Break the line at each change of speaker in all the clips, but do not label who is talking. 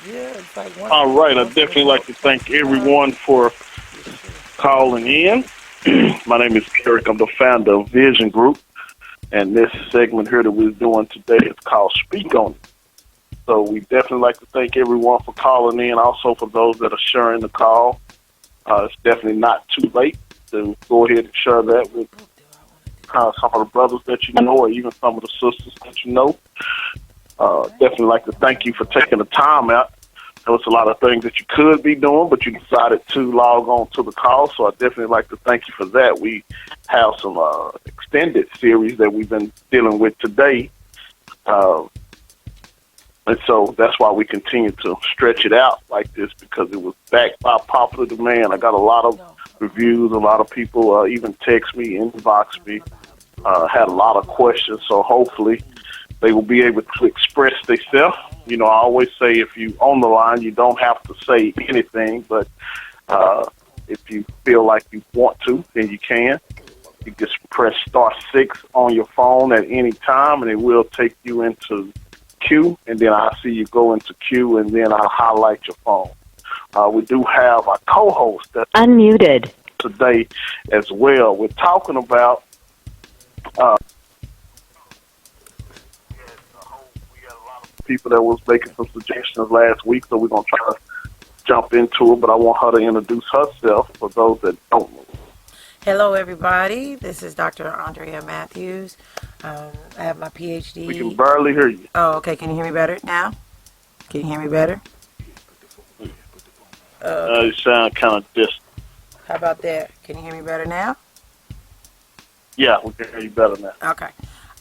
Yeah, it's like once
All right, I'd
once in a
definitely like
month.
to thank
Uh,
everyone for
yes, sir.
calling in. My name is Derrick. I'm the founder of Vision Group, and this segment here that we're doing today is called Speak On It. So we definitely like to thank everyone for calling in. Also for those that are sharing the call, it's definitely not too late to go ahead and share that with some of the brothers that you know, or even some of the sisters that you know. Definitely like to thank you for taking the time out. There was a lot of things that you could be doing, but you decided to log on to the call. So I definitely like to thank you for that. We have some extended series that we've been dealing with today. Uh, and so that's why we continue to stretch it out like this, because it was backed by popular demand. I got a lot of
No.
reviews. A lot of people even text me, inbox me, had a lot of questions. So hopefully they will be able to express themselves. You know, I always say if you on the line, you don't have to say anything, but if you feel like you want to, then you can. You just press *6 on your phone at any time, and it will take you into queue, and then I'll see you go into queue, and then I'll highlight your phone. We do have a co-host that's unmuted today as well. We're talking about uh, we had a lot of people that was making some suggestions last week, so we're going to try to jump into it, but I want her to introduce herself for those that don't know.
Hello, everybody. This is Dr. Aundrea Matthews. I have my
We can
PhD.
barely hear you.
Oh, okay. Can you hear me better now? Can you hear me better? Okay.
You sound kind of distant.
How about that? Can you hear me better now?
Yeah, we can hear you better now.
Okay.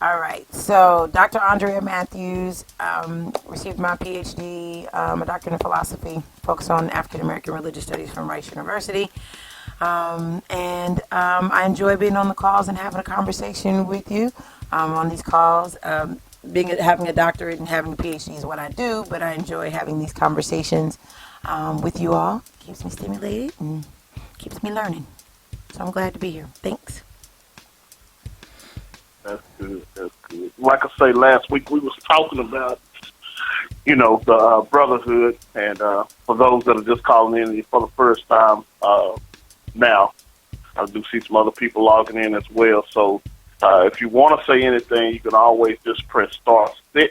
All right. So, Dr. Aundrea Matthews received my PhD, a doctorate in philosophy, focused on African American religious studies from Rice University. I enjoy being on the calls and having a conversation with you on these calls. Having a doctorate and having a PhD is what I do, but I enjoy having these conversations with you all. Keeps me stimulated and keeps me learning. So I'm glad to be here. Thanks.
That's good. That's good. Like I say, last week we was talking about, you know, the Brotherhood, and for those that are just calling in for the first time now, I do see some other people logging in as well. So if you want to say anything, you can always just press *6.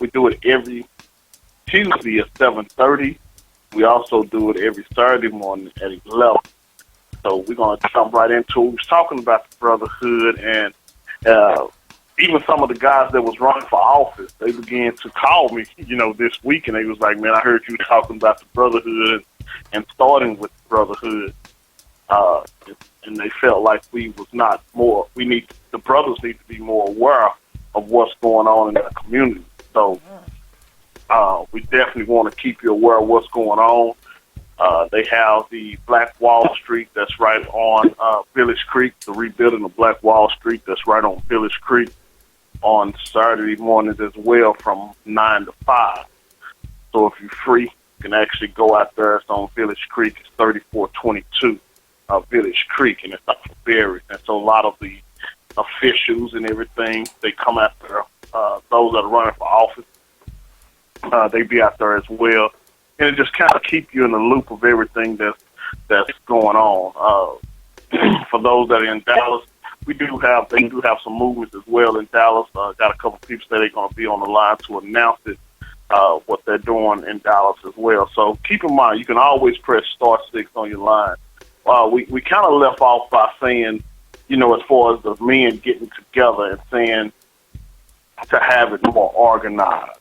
We do it every Tuesday at 7:30. We also do it every Saturday morning at 11. So we're going to jump right into it. We was talking about the Brotherhood, and even some of the guys that was running for office, they began to call me, you know, this week, and they was like, man, I heard you talking about the Brotherhood and starting with the Brotherhood. And they felt like we was not more, the brothers need to be more aware of what's going on in the community. So we definitely want to keep you aware of what's going on. They have the Black Wall Street that's right on Village Creek, the rebuilding of Black Wall Street that's right on Village Creek on Saturday mornings as well from 9 to 5. So if you're free, you can actually go out there. It's on Village Creek. It's 3422 Village Creek, and it's up for Berry. And so a lot of the officials and everything, they come out there. Those that are running for office, they be out there as well. And it just kind of keep you in the loop of everything that's going on. For those that are in Dallas, they do have some movements as well in Dallas. Got a couple of people say they're going to be on the line to announce it, what they're doing in Dallas as well. So keep in mind, you can always press *6 on your line. We kind of left off by saying, you know, as far as the men getting together and saying to have it more organized.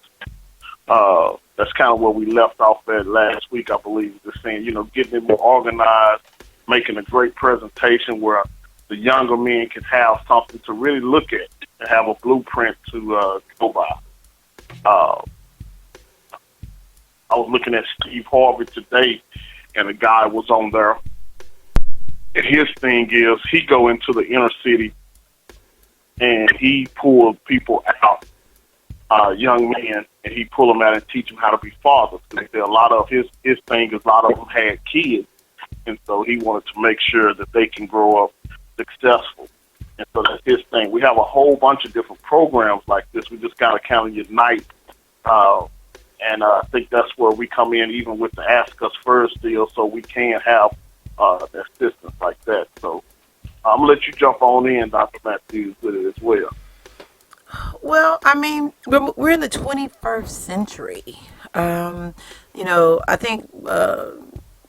That's kind of where we left off at last week, I believe, just saying, you know, getting it more organized, making a great presentation where the younger men can have something to really look at and have a blueprint to go by. I was looking at Steve Harvey today, and a guy was on there, and his thing is he go into the inner city and he pulled people out, young men, and he pull them out and teach them how to be fathers. And a lot of his thing is a lot of them had kids, and so he wanted to make sure that they can grow up successful. And so that's his thing. We have a whole bunch of different programs like this. We just got to kind of unite and And I think that's where we come in, even with the Ask Us First deal, so we can have assistance like that. So I'm going to let you jump on in, Dr. Matthews, with it as well.
Well, I mean, we're in the 21st century. I think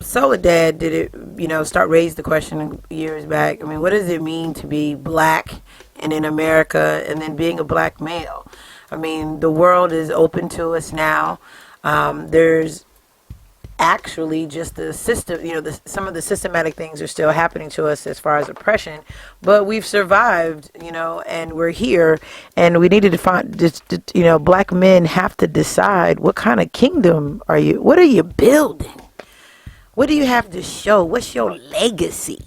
Soledad did it, start raise the question years back. I mean, what does it mean to be black and in America and then being a black male? I mean, the world is open to us now. There's actually just the system, some of the systematic things are still happening to us as far as oppression, but we've survived, and we're here, and we need to define, black men have to decide what kind of kingdom what are you building? What do you have to show? What's your legacy?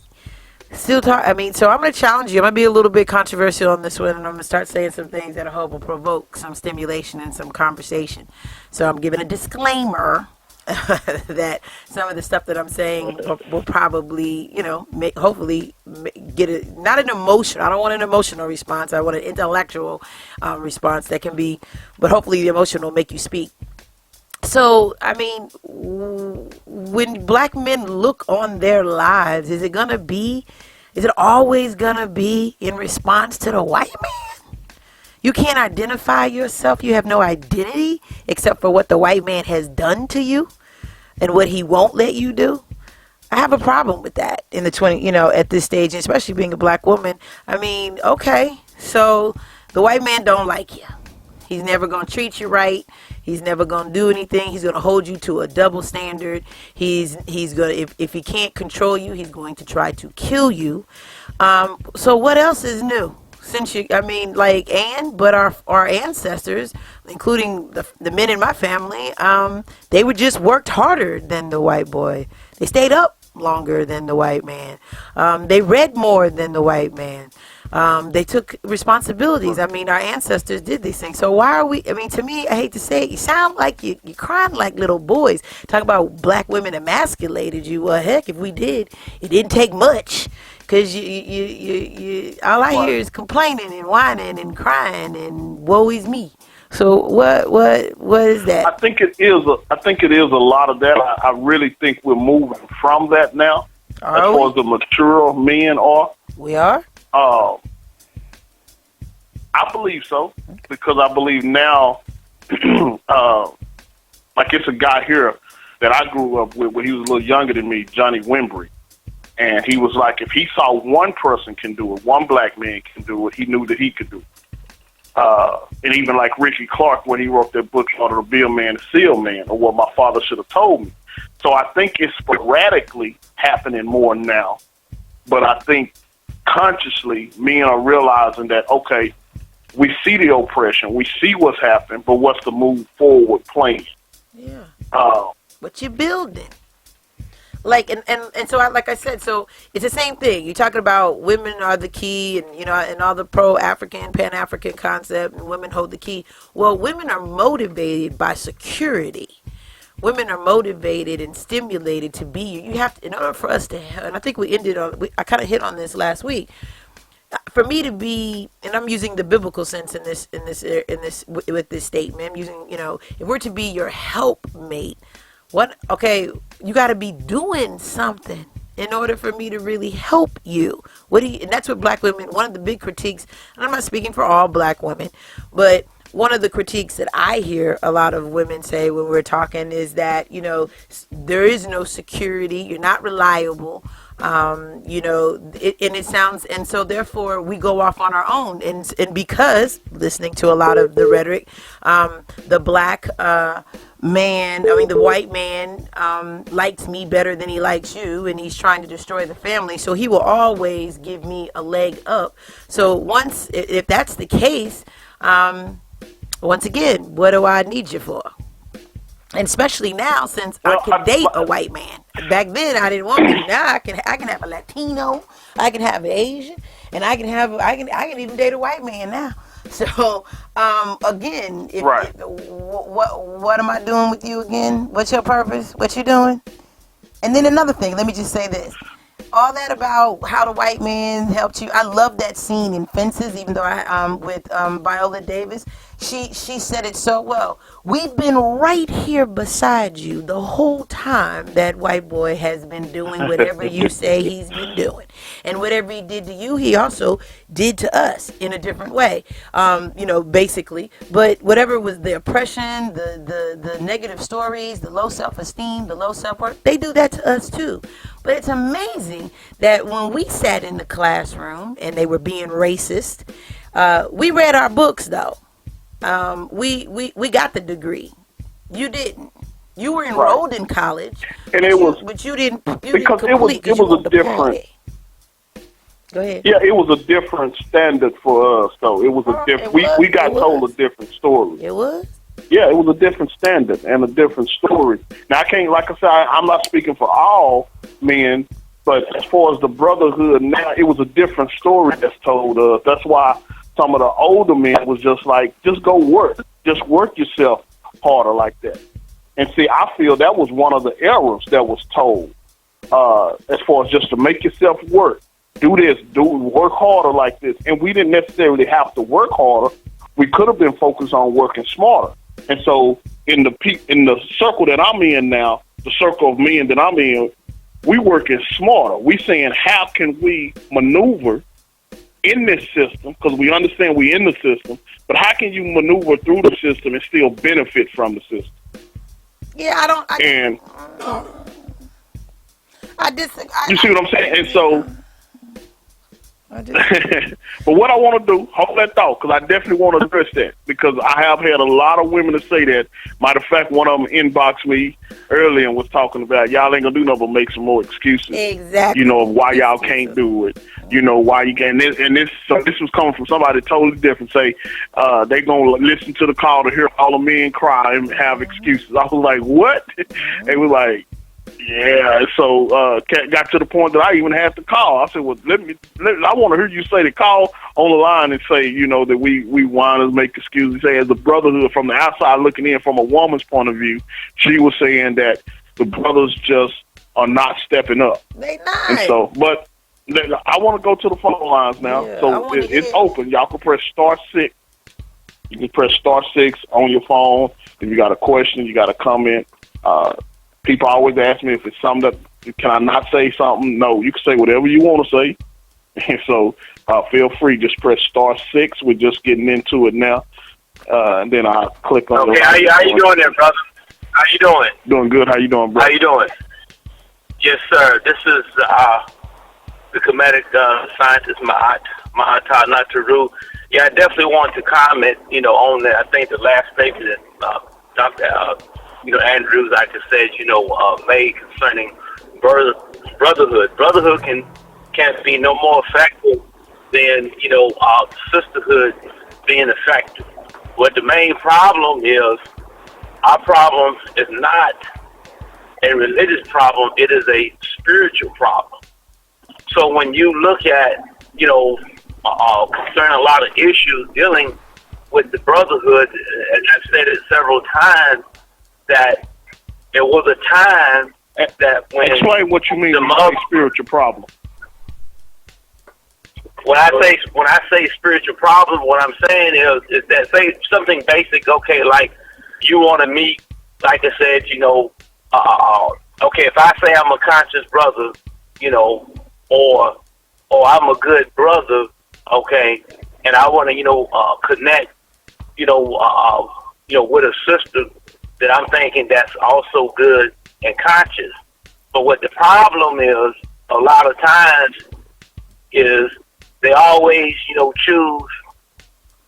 So I'm going to challenge you. I'm going to be a little bit controversial on this one, and I'm going to start saying some things that I hope will provoke some stimulation and some conversation. So I'm giving a disclaimer that some of the stuff that I'm saying will probably, hopefully get not an emotion. I don't want an emotional response. I want an intellectual response that can be, but hopefully the emotion will make you speak. So, I mean, when black men look on their lives, is it always going to be in response to the white man? You can't identify yourself. You have no identity except for what the white man has done to you and what he won't let you do. I have a problem with that in the at this stage, especially being a black woman. I mean, okay, so the white man don't like you. He's never going to treat you right. He's never going to do anything. He's going to hold you to a double standard. He's going to, if he can't control you, he's going to try to kill you. So what else is new? But our ancestors, including the men in my family, they were just worked harder than the white boy. They stayed up longer than the white man. They read more than the white man. They took responsibilities. I mean, our ancestors did these things. So why are we, to me, I hate to say it, you sound like you're crying like little boys. Talk about black women emasculated you. Well, heck, if we did, it didn't take much. Because all I hear is complaining and whining and crying and woe is me. So what is that?
I think it is a lot of that. I really think we're moving from that now. As far as the mature men are.
We are?
I believe so, because I believe now, like it's a guy here that I grew up with when he was a little younger than me, Johnny Wimbrey. And he was like, if he saw one person can do it, one black man can do it, he knew that he could do it. And even like Ricky Clark, when he wrote that book called The Bill Man, the Seal Man, or What My Father Should Have Told Me. So I think it's sporadically happening more now. But I think consciously, men are realizing that, okay, we see the oppression, we see what's happening, but what's the move forward plan?
Yeah. What you building? So like I said, so it's the same thing. You're talking about women are the key, and and all the pro-African, Pan-African concept, and women hold the key. Well, women are motivated by security. Women are motivated and stimulated to be. You have to, in order for us to, and I think I kind of hit on this last week. For me to be, and I'm using the biblical sense in this with this statement. I'm using, if we're to be your helpmate. You got to be doing something in order for me to really help you. And that's what black women, one of the big critiques, and I'm not speaking for all black women, but one of the critiques that I hear a lot of women say when we're talking is that, there is no security, you're not reliable, and so therefore we go off on our own. And because listening to a lot of the rhetoric, the black, the white man likes me better than he likes you, and he's trying to destroy the family, so he will always give me a leg up. So if that's the case, once again, what do I need you for? And especially now, since I can date a white man. Back then, I didn't want to. Now I can have a Latino, I can have an Asian, and I can even date a white man now. So, again, what am I doing with you again? What's your purpose? What you doing? And then another thing, let me just say this. All that about how the white man helped you. I love that scene in Fences, even though with Viola Davis. She said it so well. We've been right here beside you the whole time that white boy has been doing whatever you say he's been doing. And whatever he did to you, he also did to us in a different way. Basically. But whatever was the oppression, the negative stories, the low self-esteem, the low self-worth, they do that to us too. But it's amazing that when we sat in the classroom and they were being racist, we read our books though. We got the degree. You didn't. You were enrolled in college,
and
but you didn't.
Because it was a different.
Go ahead.
Yeah, it was a different standard for us, though. It was a different. We got told a different story.
It was.
Yeah, it was a different standard and a different story. Now I can't, like I said, I'm not speaking for all men, but as far as the brotherhood now, it was a different story that's told us. That's why some of the older men was just like, just go work. Just work yourself harder like that. And see, I feel that was one of the errors that was told, as far as just to make yourself work. Do this, work harder like this. And we didn't necessarily have to work harder. We could have been focused on working smarter. And so in the circle that I'm in now, the circle of men that I'm in, we working smarter. We saying, how can we maneuver in this system, because we understand we in the system, but how can you maneuver through the system and still benefit from the system?
Yeah, I disagree.
You see what I'm saying? And so, but what I want to do, hold that thought, because I definitely want to address that, because I have had a lot of women to say that. Matter of fact, one of them inboxed me earlier and was talking about, y'all ain't gonna do nothing but make some more excuses.
Exactly.
Of why y'all can't do it. Why you can't. And this was coming from somebody totally different. Say, they gonna listen to the call to hear all the men cry and have excuses. I was like, what? They were like, yeah. So got to the point that I even had to call. I said, well, I want to hear you say the call on the line and say, that we whiners make excuses. Say, as a brotherhood from the outside looking in from a woman's point of view, she was saying that the brothers just are not stepping up.
They not.
And so, but I want to go to the phone lines now.
Yeah,
so it's open. Y'all can press *6. You can press *6 on your phone. If you got a question, you got a comment. People always ask me if it's something that, can I not say something? No, you can say whatever you want to say. And so feel free. Just press *6. We're just getting into it now. And then I'll click on
Okay, how you doing there, brother? How you doing?
Doing good. How you doing, bro?
How you doing? Yes, sir. This is the comedic scientist, Ma'ata Nataru. Yeah, I definitely want to comment, on that. I think the last statement that Dr. Andrews, I just said, made concerning brotherhood. Brotherhood can't be no more effective than, sisterhood being effective. What the main problem is, our problem is not a religious problem, it is a spiritual problem. So when you look at, concerning a lot of issues dealing with the brotherhood, and I've said it several times, that there was a time that when...
Explain what you mean by spiritual problem.
When I say spiritual problem, what I'm saying is that, say something basic, okay, like you want to meet, like I said, okay, if I say I'm a conscious brother, or I'm a good brother, okay, and I want to, connect, with a sister that I'm thinking that's also good and conscious. But what the problem is, a lot of times, is they always, choose,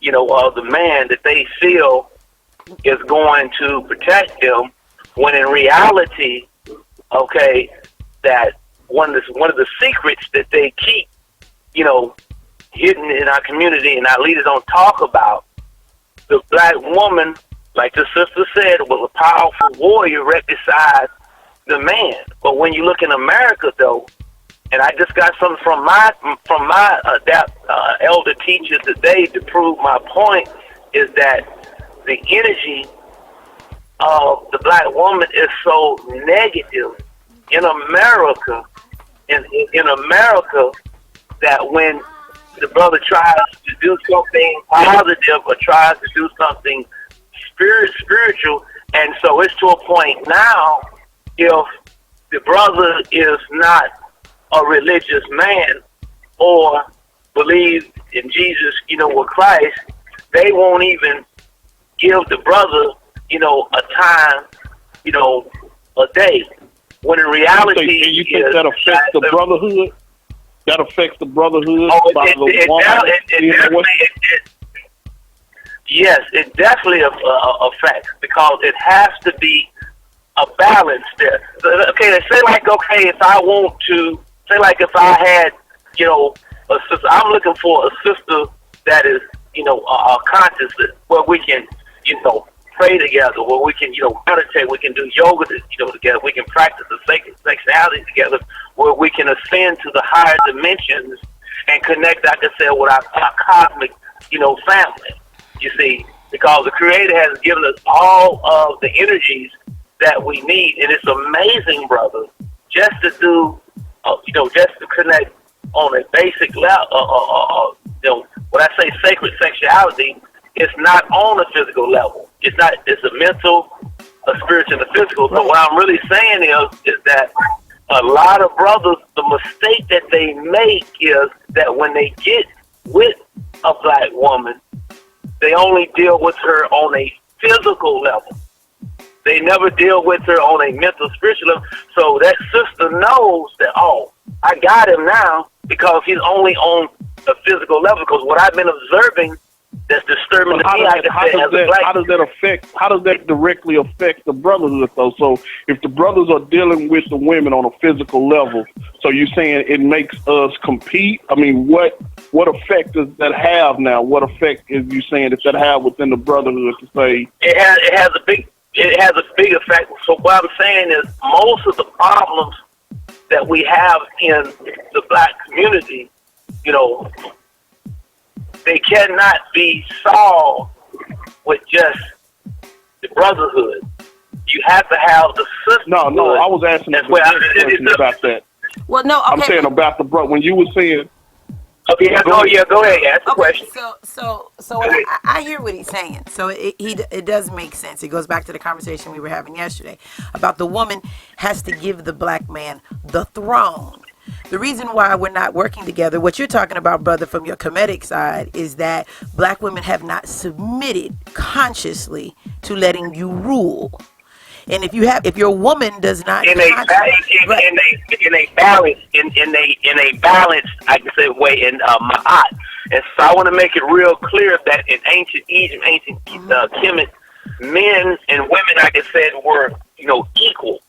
the man that they feel is going to protect them, when in reality, okay, that one of the secrets that they keep, hidden in our community and our leaders don't talk about, the black woman, like the sister said, was a powerful warrior right beside the man. But when you look in America, though, and I just got something from my elder teacher today to prove my point, is that the energy of the black woman is so negative in America, in America, that when the brother tries to do something positive or tries to do something spiritual. And so it's to a point now, if the brother is not a religious man or believes in Jesus, with Christ, they won't even give the brother, a time, a day. When in reality,
you think that affects the brotherhood? That affects the brotherhood by the woman?
Yes, it definitely affects, because it has to be a balance there. Okay, say if I want to, if I had, a sister, I'm looking for a sister that is, conscious, where we can, pray together, where we can, meditate, we can do yoga, together, we can practice the sacred sexuality together, where we can ascend to the higher dimensions and connect, like I said, with our cosmic, family. You see, because the Creator has given us all of the energies that we need, and it's amazing, brother, just to do, just to connect on a basic level. When I say sacred sexuality, it's not on a physical level. It's not. It's a mental, a spiritual, and a physical. So what I'm really saying is that a lot of brothers, the mistake that they make is that when they get with a black woman, they only deal with her on a physical level. They never deal with her on a mental, spiritual level. So that sister knows that, I got him now because he's only on a physical level. Because what I've been observing that's disturbing to me,
how does that directly affect the brotherhood though? So if the brothers are dealing with the women on a physical level, so you're saying it makes us compete? I mean, what effect does that have now? What effect is you saying that have within the brotherhood to say?
It has a big effect. So what I'm saying is most of the problems that we have in the black community, they cannot be solved with just the brotherhood. You have to have the sisterhood.
No, I was asking about that.
Well, no, okay.
I'm saying about the brother. When you were saying...
Okay, go ahead, ask the question.
So I hear what he's saying. So it does make sense. It goes back to the conversation we were having yesterday about the woman has to give the black man the throne. The reason why we're not working together, what you're talking about, brother, from your comedic side, is that black women have not submitted consciously to letting you rule. And if your woman does not
in a balanced, I can say, way in ma'at. And so I want to make it real clear that in ancient Egypt, ancient Kemet, men and women, like I said, were equal.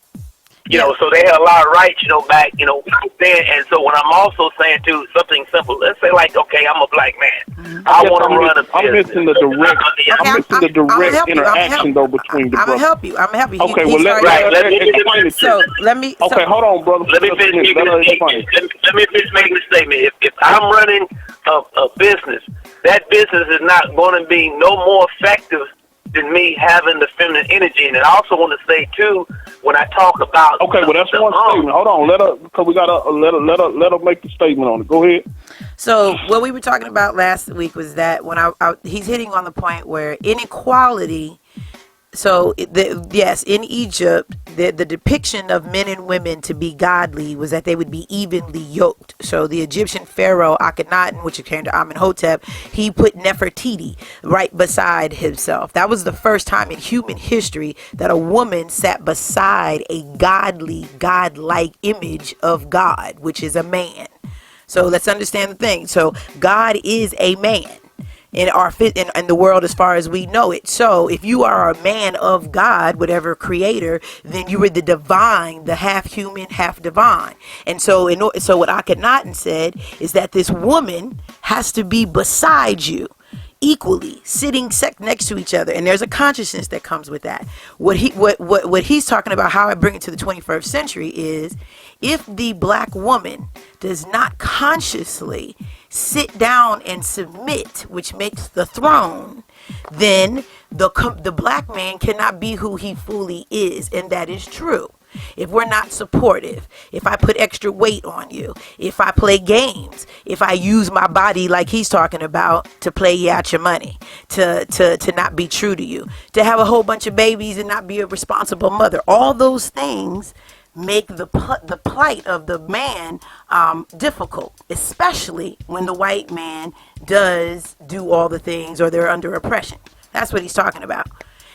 So they had a lot of rights, back, then. And so when I'm also saying, too, something simple, let's say, okay, I'm a black man. I want to run a business.
I'm missing the direct interaction, though, between the brothers.
I'm gonna help you.
Okay, let me explain it to you. Okay, hold on, brother.
Let me finish making the statement. If I'm running a business, that business is not going to be no more effective than me having the feminine energy. And I also want to say too, when I talk about
that's one statement. Hold on, because we gotta let her make the statement on it. Go ahead.
So what we were talking about last week was that when he's hitting on the point where inequality. So yes, in Egypt, the depiction of men and women to be godly was that they would be evenly yoked. So the Egyptian pharaoh Akhenaten, which came to Amenhotep, he put Nefertiti right beside himself. That was the first time in human history that a woman sat beside a godlike image of God, which is a man. So let's understand the thing. So God is a man in the world as far as we know it. So if you are a man of God, whatever creator, then you are the divine, the half human, half divine. And so what Akhenaten said is that this woman has to be beside you, equally sitting next to each other, and there's a consciousness that comes with that. What he's talking about, how I bring it to the 21st century, is if the black woman does not consciously sit down and submit, which makes the throne, then the black man cannot be who he fully is, and that is true. if we're not supportive, if I put extra weight on you, if I play games, if I use my body like he's talking about to play you out your money, to not be true to you, to have a whole bunch of babies and not be a responsible mother, all those things make the plight of the man difficult, especially when the white man does do all the things or they're under oppression. That's what he's talking about.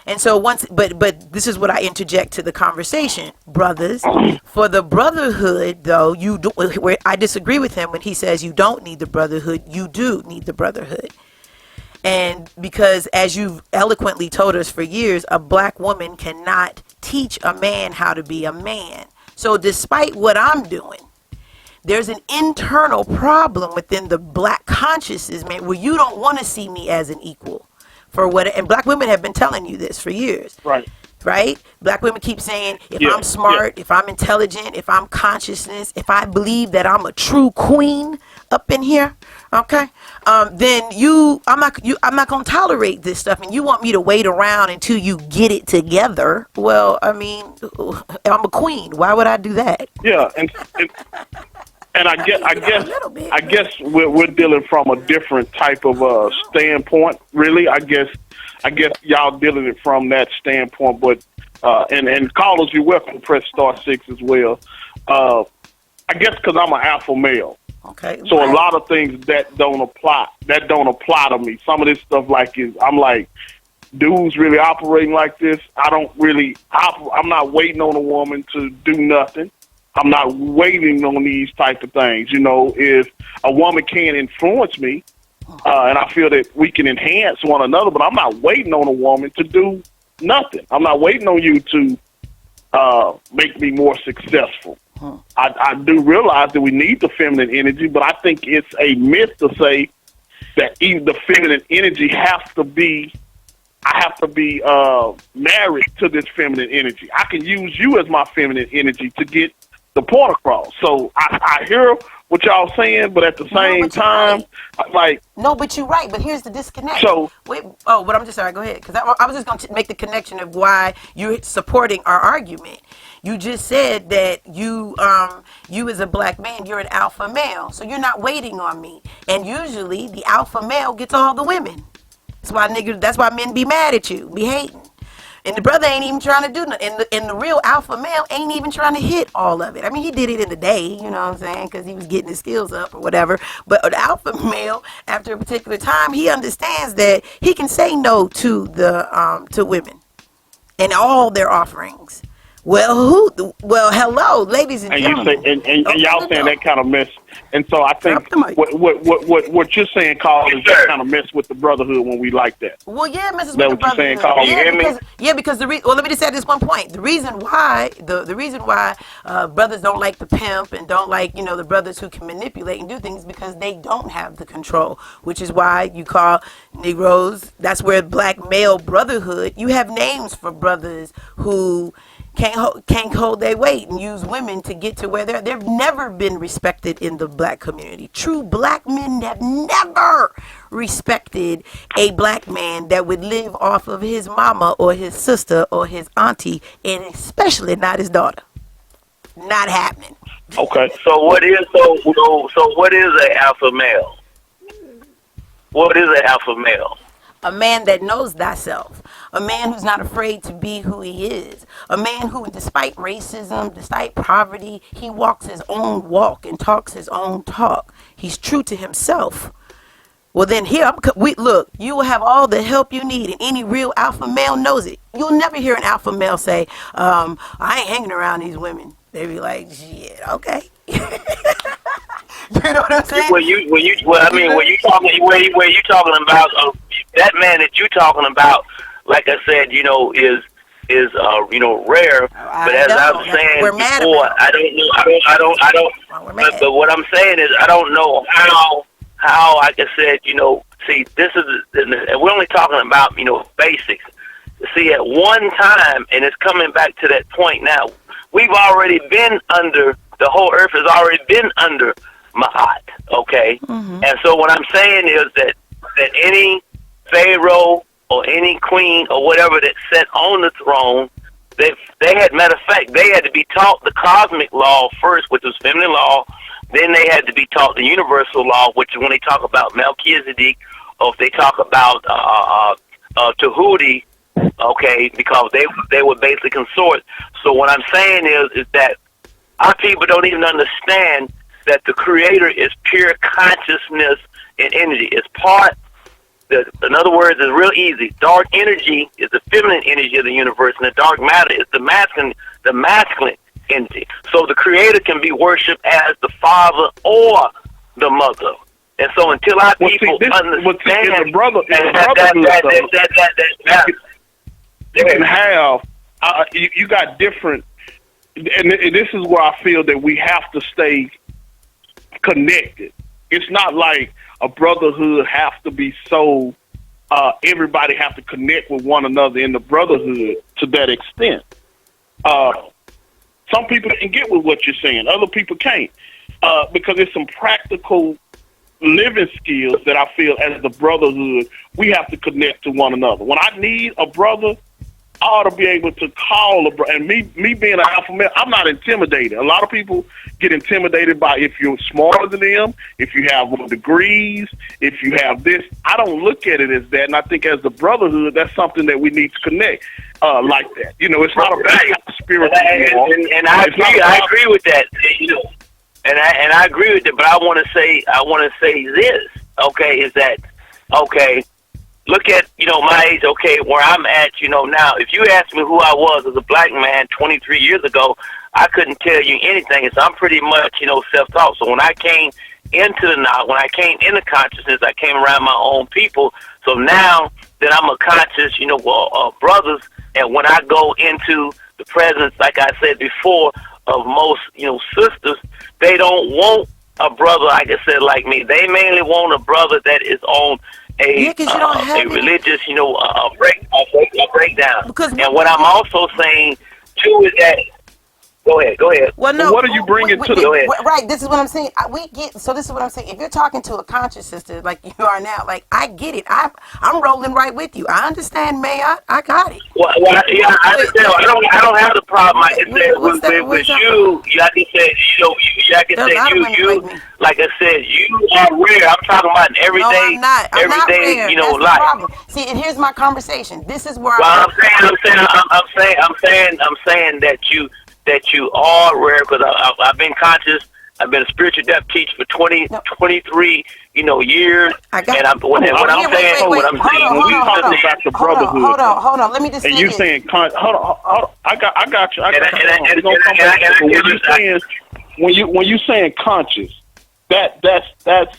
And so but this is what I interject to the conversation, brothers. For the brotherhood, though, where I disagree with him when he says you don't need the brotherhood. You do need the brotherhood. And because, as you've eloquently told us for years, a black woman cannot teach a man how to be a man. So despite what I'm doing, there's an internal problem within the black consciousness, man, where you don't want to see me as an equal. And black women have been telling you this for years. Right? Black women keep saying, if I'm smart, if I'm intelligent, if I'm consciousness, if I believe that I'm a true queen up in here, okay, then I'm not going to tolerate this stuff. And you want me to wait around until you get it together. Well, I mean, I'm a queen. Why would I do that?
Yeah, and I guess we're dealing from a different type of standpoint. Really, I guess y'all dealing it from that standpoint. But and callers, you're welcome to press *6 as well. I guess because I'm an alpha male.
Okay.
So a lot of things that don't apply to me. Some of this stuff I'm like, dudes really operating like this. I'm not waiting on a woman to do nothing. I'm not waiting on these type of things. You know, if a woman can influence me, and I feel that we can enhance one another, but I'm not waiting on a woman to do nothing. I'm not waiting on you to make me more successful. I do realize that we need the feminine energy, but I think it's a myth to say that even the feminine energy I have to be married to this feminine energy. I can use you as my feminine energy to get the point across. So I hear what y'all saying, but at the same time, right.
No, but you're right. But here's the disconnect.
So
but I'm just sorry. Go ahead, because I was just going to make the connection of why you're supporting our argument. You just said that you as a black man, you're an alpha male, so you're not waiting on me. And usually, the alpha male gets all the women. That's why men be mad at you, be hating. And the brother ain't even trying to do nothing. And the real alpha male ain't even trying to hit all of it. I mean, he did it in the day, you know what I'm saying, because he was getting his skills up or whatever. But the alpha male, after a particular time, he understands that he can say no to to women and all their offerings. Well, hello, ladies and gentlemen.
And y'all saying that kind of mess. And so I think what you're saying, Carl, is that kind of mess with the brotherhood when we like that.
Well, yeah, messes
with
the brotherhood.
Saying, Carl?
Because let me just say this one point. The reason why brothers don't like the pimp and don't like the brothers who can manipulate and do things because they don't have the control, which is why you call Negroes. That's where black male brotherhood. You have names for brothers who can't hold their weight and use women to get to where they've never been respected in the black community. True black men have never respected a black man that would live off of his mama or his sister or his auntie, and especially not his daughter. Not happening.
Okay.
So what is an alpha male? What is an alpha male?
A man that knows thyself. A man who's not afraid to be who he is. A man who, despite racism, despite poverty, he walks his own walk and talks his own talk. He's true to himself. Well, then look, you will have all the help you need, and any real alpha male knows it. You'll never hear an alpha male say, I ain't hanging around these women. They be like, shit, okay. You know what I'm saying?
When you talking about that man that you talking about, like I said, is rare. But as I was saying before, I don't. But what I'm saying is, I don't know how like I said, see, this is, and we're only talking about basics. See, at one time, and it's coming back to that point now. We've already been under, the whole earth has already been under Ma'at, okay? Mm-hmm. And so what I'm saying is that any pharaoh or any queen or whatever that sat on the throne, They had, matter of fact, they had to be taught the cosmic law first, which was feminine law. Then they had to be taught the universal law, which is when they talk about Melchizedek, or if they talk about Tahuti, okay, because they were basically consorts. So what I'm saying is that our people don't even understand that the Creator is pure consciousness and energy. It's part. In other words, it's real easy. Dark energy is the feminine energy of the universe, and the dark matter is the masculine energy. So the Creator can be worshipped as the father or the mother. And so until our people understand
you got different, and this is where I feel that we have to stay connected. It's not like a brotherhood has to be so everybody have to connect with one another in the brotherhood to that extent. Some people can get with what you're saying, other people can't, because it's some practical living skills that I feel as the brotherhood we have to connect to one another. When I need a brother, I ought to be able to call a brother. And me being an alpha male, I'm not intimidated. A lot of people get intimidated by if you're smarter than them, if you have more degrees, if you have this. I don't look at it as that. And I think as the brotherhood, that's something that we need to connect like that. You know, it's not about spiritual.
And I agree with that. You know, and I agree with it. But I want to say this. Okay, is that okay? Look at, my age, okay, where I'm at, now. If you asked me who I was as a black man 23 years ago, I couldn't tell you anything. So I'm pretty much, self-taught. So when I came into the knowledge, when I came into consciousness, I came around my own people. So now that I'm a conscious, brothers, and when I go into the presence, like I said before, of most, sisters, they don't want a brother, like I said, like me. They mainly want a brother that is on a religious, breakdown. And what I'm also saying too is that. Go ahead.
Well, no.
What are you bringing to the?
Right. This is what I'm saying. So this is what I'm saying. If you're talking to a conscious sister like you are now, like I get it. I'm rolling right with you. I understand, May. I got it.
Well, yeah, I understand. I don't have the problem. Like I said, with you, like I said, you, like I said, you are rare. I'm talking about everyday,
I'm not
everyday,
rare.
life.
See, and here's my conversation. This is where
I'm saying that you are rare, because I've been conscious. I've been a spiritual depth teacher for 23, years. When I'm saying, when we talking about the brotherhood.
Hold on. Let me just.
And you saying, hold on. I got you. When you saying conscious, that's.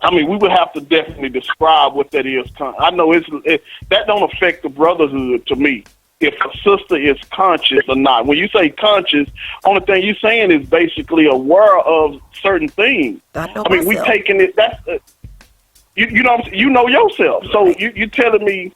I mean, we would have to definitely describe what that is. I know that don't affect the brotherhood to me. If a sister is conscious or not. When you say conscious, only thing you're saying is basically aware of certain things. I mean, we taking it. That's you know yourself. So you telling me,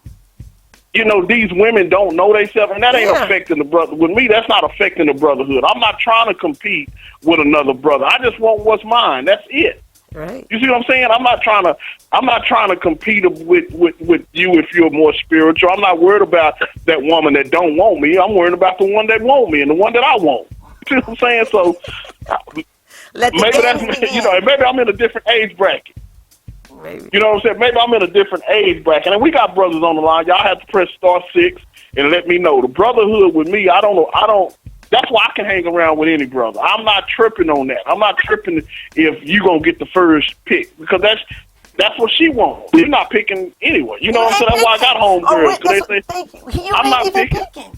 these women don't know themselves, and that ain't affecting the brother. With me, that's not affecting the brotherhood. I'm not trying to compete with another brother. I just want what's mine. That's it.
Right.
You see what I'm saying? I'm not trying to compete with you if you're more spiritual. I'm not worried about that woman that don't want me. I'm worried about the one that want me and the one that I want. You see what I'm saying? So maybe maybe I'm in a different age bracket.
Maybe.
You know what I'm saying? Maybe I'm in a different age bracket. And we got brothers on the line. Y'all have to press *6 and let me know. The brotherhood with me, I don't know. That's why I can hang around with any brother. I'm not tripping on that. I'm not tripping if you gonna get the first pick, because that's what she wants. You're not picking anyway. You know what I'm saying? That's why I got homegirls.
Thank you.
I'm not picking.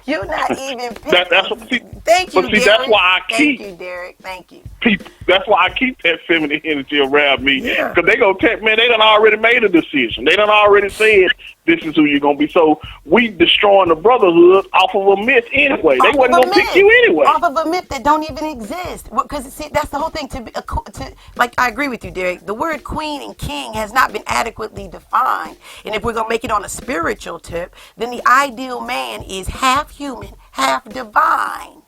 You're not even picking.
Thank you,
Derrick.
That's why I keep.
Thank you, Derrick. Thank you.
That's why I keep that feminine energy around me.
Yeah.
Because they gonna tell, man, they done already made a decision. They done already said this is who you're gonna be. So we destroying the brotherhood off of a myth anyway. They wasn't gonna pick you anyway.
Off of a myth that don't even exist. Because see, that's the whole thing. Like, I agree with you, Derrick. The word queen and king has not been adequately defined. And if we're gonna make it on a spiritual tip, then the ideal man is half human, half divine.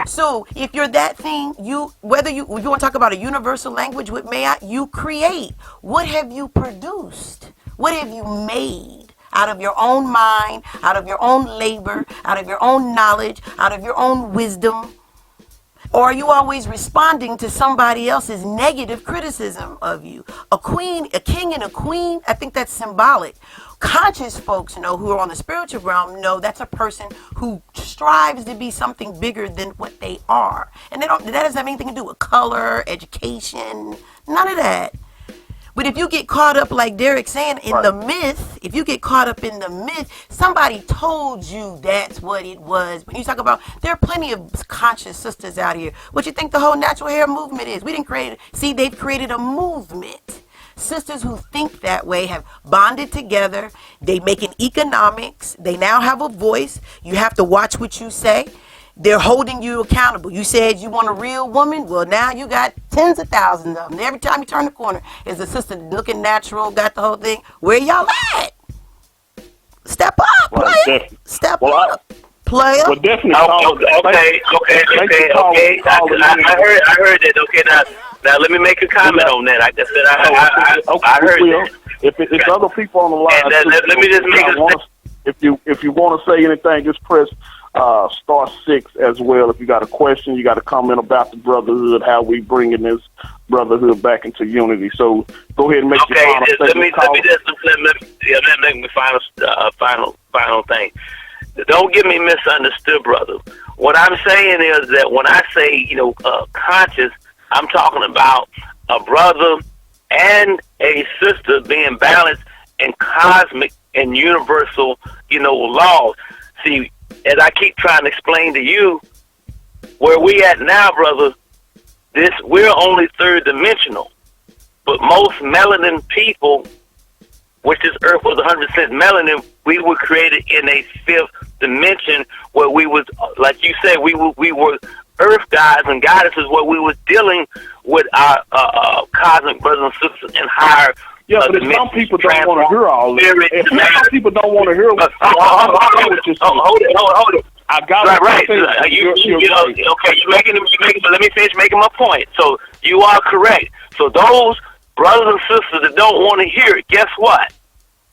So if you're that thing, if you want to talk about a universal language with Maya, you create. What have you produced? What have you made? out of your own mind, out of your own labor, out of your own knowledge, out of your own wisdom? Or are you always responding to somebody else's negative criticism of you? A queen, a king and a queen, I think that's symbolic. Conscious folks know, who are on the spiritual realm, know that's a person who strives to be something bigger than what they are. And that doesn't have anything to do with color, education, none of that. But if you get caught up, like Derrick saying, in the myth, if you get caught up in the myth, somebody told you that's what it was. When you talk about, there are plenty of conscious sisters out here. What you think the whole natural hair movement is? We didn't create it. See, they've created a movement. Sisters who think that way have bonded together. They make an economics. They now have a voice. You have to watch what you say. They're holding you accountable. You said you want a real woman. Well, now you got tens of thousands of them. Every time you turn the corner, is a sister looking natural, got the whole thing. Where y'all at? Step up, player. Step up, player.
Well, definitely.
Okay. I heard that. Okay, now let me make a comment on that. Like I said, I heard that.
If it's other people on the line,
and let me just make
if you want to say anything, just press *6 as well. If you got a question, you got a comment about the brotherhood, how we bringing this brotherhood back into unity. So go ahead and make your final statement.
Let me make my final thing. Don't get me misunderstood, brother. What I'm saying is that when I say conscious, I'm talking about a brother and a sister being balanced in cosmic and universal laws. See, as I keep trying to explain to you, where we at now, brother, we're only third dimensional. But most melanin people, which this earth was 100% melanin, we were created in a fifth dimension where we was, like you said, we were earth gods and goddesses, where we was dealing with our cosmic brothers and sisters in higher.
Yeah, but if some people don't want to hear all this, if some people don't want to hear what you're saying,
hold it.
I got it.
Right. Okay, let me finish making my point. So you are correct. So those brothers and sisters that don't want to hear it, guess what?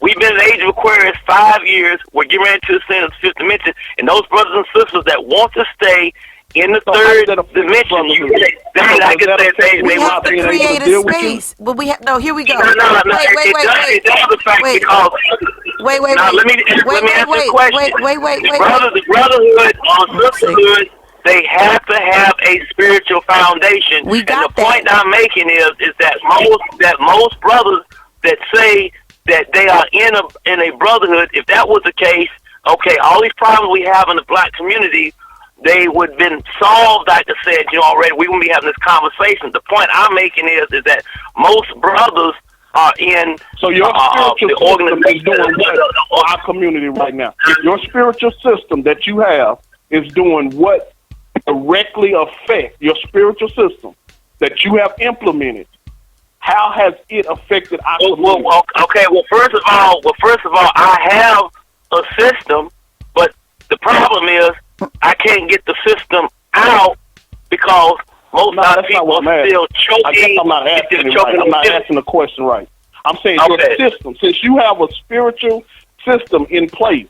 We've been in the age of Aquarius 5 years. We're getting ready to ascend to the fifth dimension. And those brothers and sisters that want to stay in the third dimension,
we have to create a space. But we have here we go.
Wait. Let me answer the question. The brotherhood or sisterhood, they have to have a spiritual foundation.
We got
and the point I'm making is that most brothers that say that they are in a brotherhood, if that was the case, okay, all these problems we have in the black community, they would have been solved, like I said, already. We wouldn't be having this conversation. The point I'm making is that most brothers are in
your spiritual system is doing what our community right now? Your spiritual system that you have is doing what directly affect your spiritual system that you have implemented. How has it affected our community?
First of all, I have a system, but the problem is I can't get the system out because most people are still choking.
I guess I'm not asking it right. I'm not asking the question right. I'm saying your system, since you have a spiritual system in place,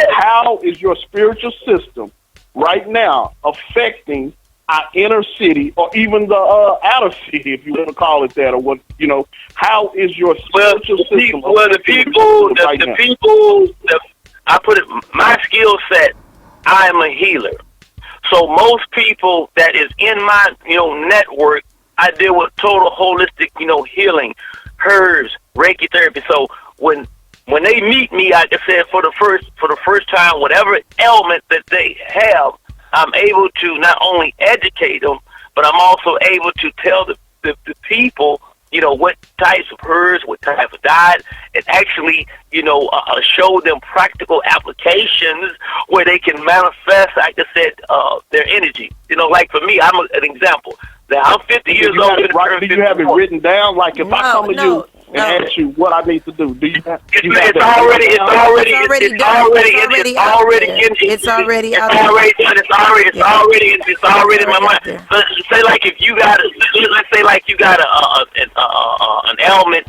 how is your spiritual system right now affecting our inner city or even the outer city, if you want to call it that, or what, how is your spiritual system?
The people, I put it, my skill set, I am a healer. So most people that is in my, network, I deal with total holistic, healing, herbs, Reiki therapy. So when they meet me, like I said, for the first time, whatever ailment that they have, I'm able to not only educate them, but I'm also able to tell the people, what types of herbs, what type of diet, and actually, show them practical applications where they can manifest, like I said, their energy. Like for me, I'm an example. Now, I'm 50 years old.
Do you have it written down? Like if I come to you and ask you what I need to do, do you have
it's already in my mind. Say like if you got let's say like you got an ailment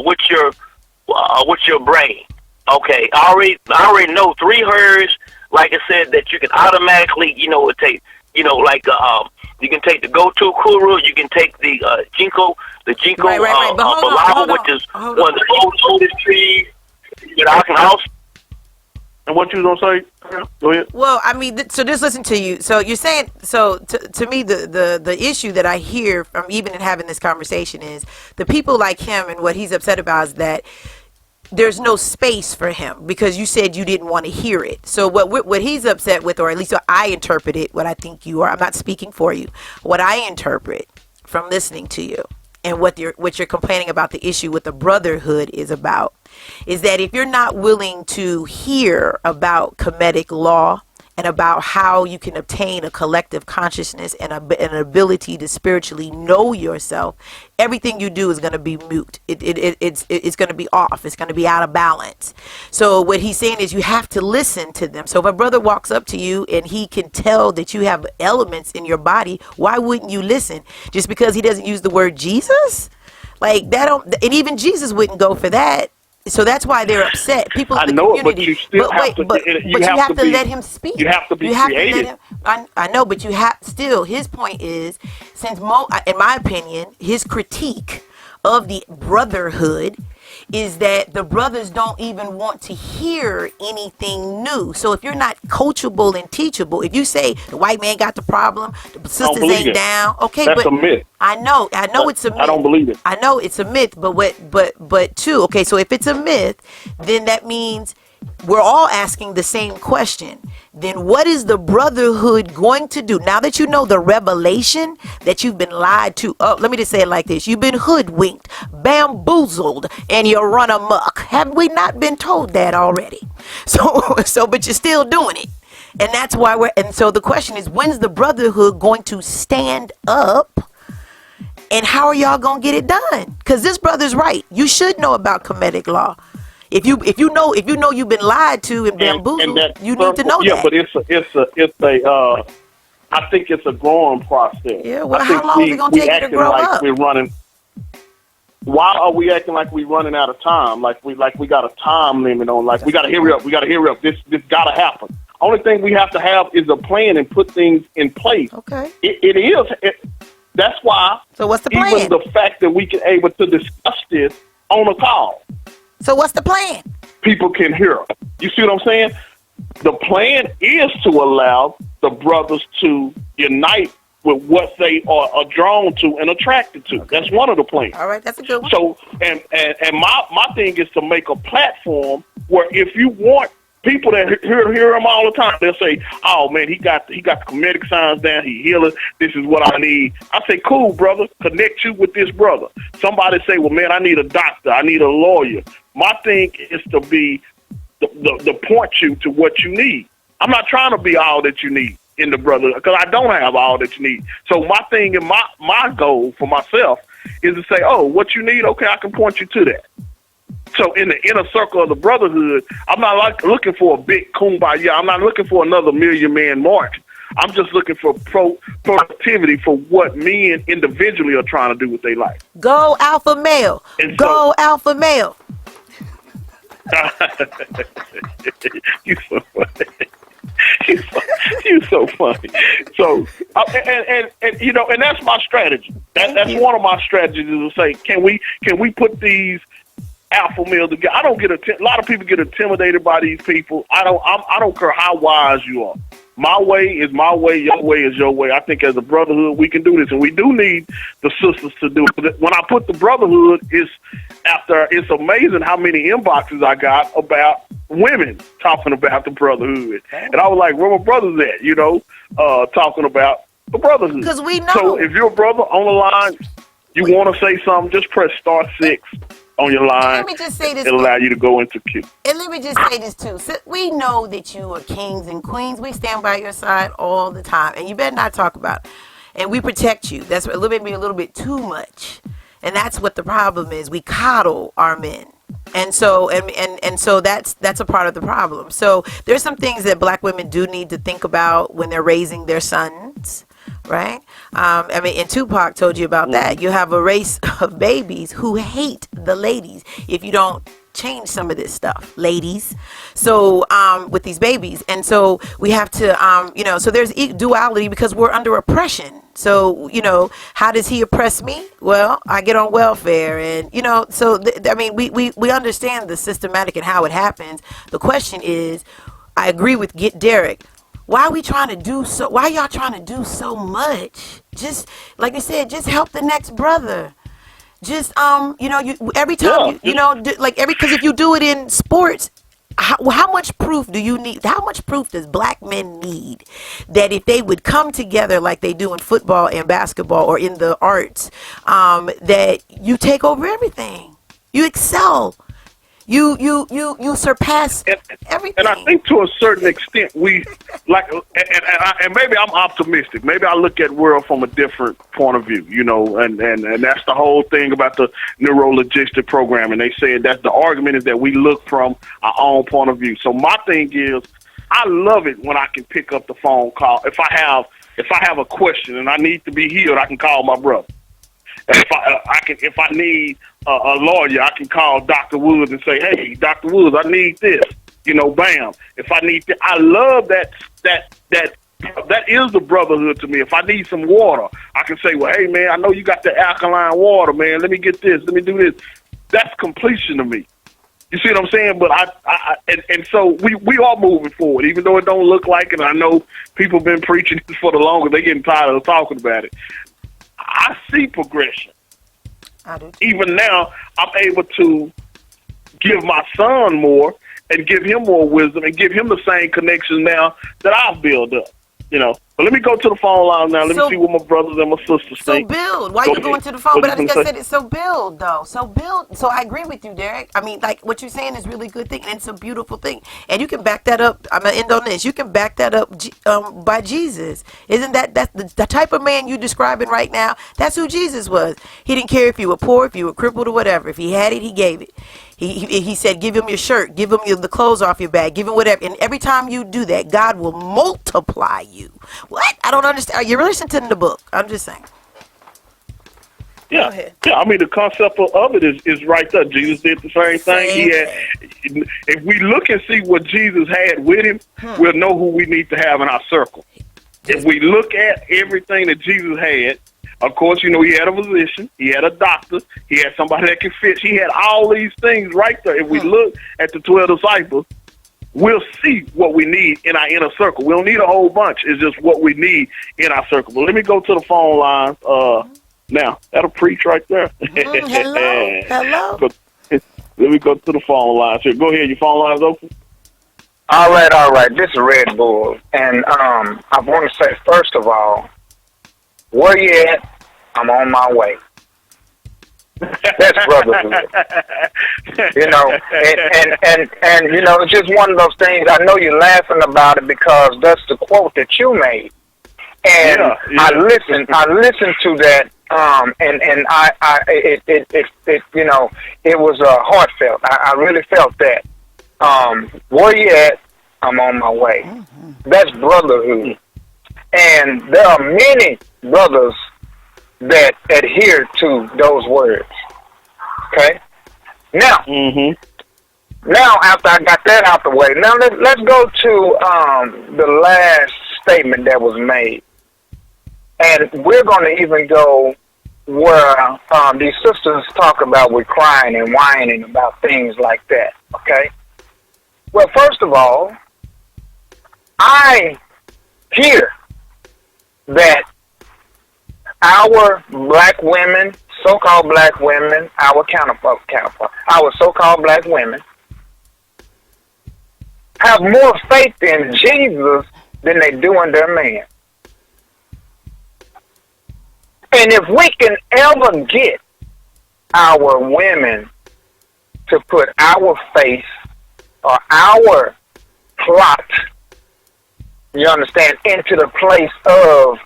with your brain. Okay, I already know 3 herds. Like I said, that you can automatically, take, you can take the go-to kuru, you can take the jinko,
Right. But hold
balaba,
on.
which is one of the oldest trees. I can also.
And what you gonna say? Go ahead.
Well, I mean, so just listen to you. So you're saying, so to me, the issue that I hear from even in having this conversation is the people like him, and what he's upset about is that there's no space for him because you said you didn't want to hear it. So what he's upset with, or at least what I interpret it, what I think you are, I'm not speaking for you, what I interpret from listening to you and what you're complaining about, the issue with the brotherhood is about, is that if you're not willing to hear about Kemetic law and about how you can obtain a collective consciousness and an ability to spiritually know yourself, everything you do is going to be moot. It's going to be off. It's going to be out of balance. So what he's saying is you have to listen to them. So if a brother walks up to you and he can tell that you have elements in your body, why wouldn't you listen? Just because he doesn't use the word Jesus? Like that and even Jesus wouldn't go for that. So that's why they're upset. People in the community.
But you still have to.
But you have to let him speak.
You have to be creative.
I know, but you have still. His point is, since in my opinion, his critique of the brotherhood is that the brothers don't even want to hear anything new. So if you're not coachable and teachable, if you say the white man got the problem, the sisters ain't down, okay,
that's
but
a myth.
I know it's a myth.
I don't believe it.
I know it's a myth, but too, okay, so if it's a myth, then that means we're all asking the same question. Then what is the brotherhood going to do? Now that you know the revelation that you've been lied to, let me just say it like this. You've been hoodwinked, bamboozled, and you run amok. Have we not been told that already? So, but you're still doing it. And that's why so the question is, when's the brotherhood going to stand up? And how are y'all going to get it done? Because this brother's right. You should know about Kemetic law. If you know you've been lied to and bamboozled, you need to know that.
Yeah, but it's a I think it's a growing process.
Yeah, well, how long is it gonna take you to grow up?
We're running. Why are we acting like we're running out of time? Like we got a time limit on. Like we got to hurry up. We got to hurry up. This got to happen. Only thing we have to have is a plan and put things in place.
Okay.
It is. That's why.
So what's the plan?
Even the fact that we can able to discuss this on a call.
So what's the plan?
People can hear. You see what I'm saying? The plan is to allow the brothers to unite with what they are drawn to and attracted to. Okay. That's one of the plans.
All right, that's a good one.
So, and my thing is to make a platform where if you want people that hear him all the time, they'll say, "Oh man, he got the Kemetic signs down. He healing. This is what I need." I say, "Cool, brother. Connect you with this brother." Somebody say, "Well, man, I need a doctor. I need a lawyer." My thing is to be the point you to what you need. I'm not trying to be all that you need in the brother because I don't have all that you need. So my thing and my goal for myself is to say, "Oh, what you need? Okay, I can point you to that." So in the inner circle of the brotherhood, I'm not looking for a big kumbaya. I'm not looking for another million man march. I'm just looking for productivity for what men individually are trying to do with their life.
Go alpha male.
And
Go alpha male.
You so funny. You so funny. So and you know, and that's my strategy. That's one of my strategies is to say, can we put these alpha males together? I don't get a lot of people get intimidated by these people. I don't care how wise you are. My way is my way. Your way is your way. I think as a brotherhood we can do this, and we do need the sisters to do it. When I put the brotherhood, it's amazing how many inboxes I got about women talking about the brotherhood, and I was like, "Where my brothers at?" You know, talking about the brotherhood.
Because we know.
So if you're a brother on the line, you want to say something, just press *6 on your line.
Let me just say this.
It'll allow you to go into queue.
And let me just say this too. So we know that you are kings and queens. We stand by your side all the time, and you better not talk about it. And we protect you. That's a little bit too much, and that's what the problem is. We coddle our men, and so so that's a part of the problem. So there's some things that black women do need to think about when they're raising their sons. Right? I mean, and Tupac told you about that. You have a race of babies who hate the ladies if you don't change some of this stuff, ladies. So with these babies, and so we have to, so there's duality because we're under oppression. So, how does he oppress me? Well, I get on welfare, and, so, we understand the systematic and how it happens. The question is, I agree with Derrick. Why are y'all trying to do so much? Just, like I said, just help the next brother. Just, every time, because if you do it in sports, how much proof do you need? How much proof does black men need that if they would come together like they do in football and basketball or in the arts, that you take over everything, you excel, you surpass everything?
And I think to a certain extent we like, and maybe I'm optimistic. Maybe I look at world from a different point of view, and that's the whole thing about the neurologistic program. And they say that the argument is that we look from our own point of view. So my thing is, I love it when I can pick up the phone call. If I have a question and I need to be healed, I can call my brother. If I need a lawyer, I can call Dr. Woods and say, "Hey, Dr. Woods, I need this." Bam. If I need to, I love that is the brotherhood to me. If I need some water, I can say, "Well, hey man, I know you got the alkaline water, man. Let me get this. Let me do this." That's completion to me. You see what I'm saying? But so we are moving forward, even though it don't look like it. I know people been preaching this for the longest. They getting tired of talking about it. I see progression.
I do.
Even now, I'm able to give my son more and give him more wisdom and give him the same connection now that I've built up. But let me go to the phone line now. Let me see what my brothers and my sisters think.
So build. Why you going to the phone? But I think I said it. So build, though. So build. So I agree with you, Derrick. I mean, like what you're saying is really good thing, and it's a beautiful thing. And you can back that up. I'm gonna end on this. You can back that up by Jesus. Isn't that's the type of man you describing right now? That's who Jesus was. He didn't care if you were poor, if you were crippled, or whatever. If he had it, he gave it. He said, give him your shirt, give him the clothes off your back, give him whatever. And every time you do that, God will multiply you. What? I don't understand. You're listening to the book. I'm just saying.
Yeah.
Go ahead.
Yeah, I mean, the concept of it is right there. Jesus did the same thing. If we look and see what Jesus had with him, we'll know who we need to have in our circle. If we look at everything that Jesus had, of course, he had a physician, he had a doctor, he had somebody that could fish, he had all these things right there. If we look at the 12 disciples, we'll see what we need in our inner circle. We don't need a whole bunch. It's just what we need in our circle. But let me go to the phone lines now. That'll preach right there.
Hello.
Let me go to the phone lines here. Go ahead. Your phone line's open.
All right. This is Red Bull. And I want to say, first of all, where you at? I'm on my way. That's brotherhood. And it's just one of those things. I know you're laughing about it because that's the quote that you made. And I listened to that, it was heartfelt. I really felt that. Where you at? I'm on my way. Mm-hmm. That's brotherhood. And there are many brothers that adhere to those words. Okay? Now, now after I got that out the way, now let's go to the last statement that was made. And we're going to even go where these sisters talk about we're crying and whining about things like that. Okay? Well, first of all, I hear that our black women, so-called black women, our counterpart, our so-called black women, have more faith in Jesus than they do in their man. And if we can ever get our women to put our faith or our plot, you understand, into the place of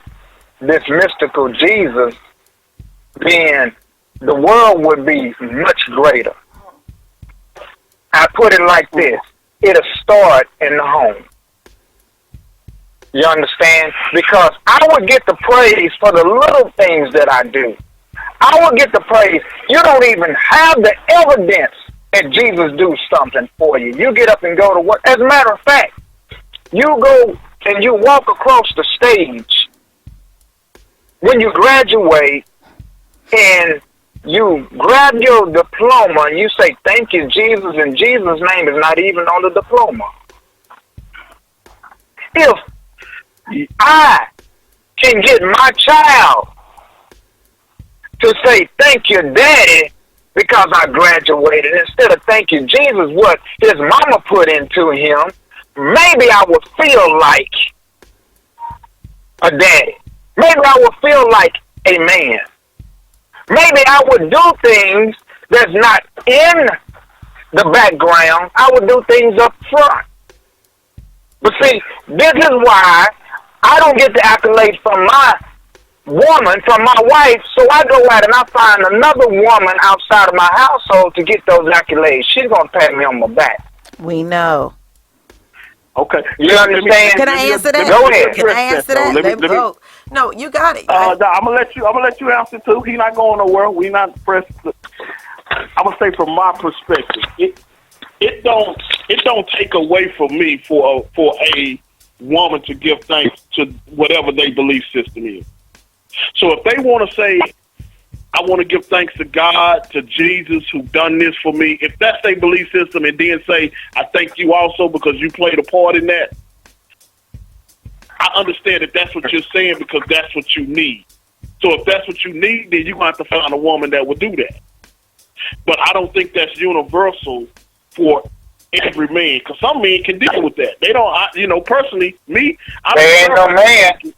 this mystical Jesus, then the world would be much greater. I put it like this. It'll start in the home. You understand? Because I would get the praise for the little things that I do. I would get the praise. You don't even have the evidence and Jesus do something for you. You get up and go to work. As a matter of fact, you go and you walk across the stage when you graduate and you grab your diploma and you say, thank you, Jesus, and Jesus' name is not even on the diploma. If I can get my child to say, thank you, Daddy, because I graduated, instead of thank you, Jesus, what his mama put into him, maybe I would feel like a daddy. Maybe I would feel like a man. Maybe I would do things that's not in the background. I would do things up front. But see, this is why I don't get the accolades from my woman, from my wife, so I go out and I find another woman outside of my household to get those accolades. She's going to pat me on my back.
We know.
Okay.
You understand?
Can I answer that?
Go ahead.
Can I answer that? No, you got it.
I'm gonna let you answer too. He's not going nowhere. We not pressed. I'm gonna say from my perspective, it don't take away from me for a woman to give thanks to whatever their belief system is. So if they want to say, I want to give thanks to God, to Jesus, who done this for me, if that's their belief system, and then say, I thank you also because you played a part in that, I understand that that's what you're saying because that's what you need. So if that's what you need, then you're going to have to find a woman that will do that. But I don't think that's universal for every man, because some men can deal with that. They don't, personally, me, I don't care.
Man.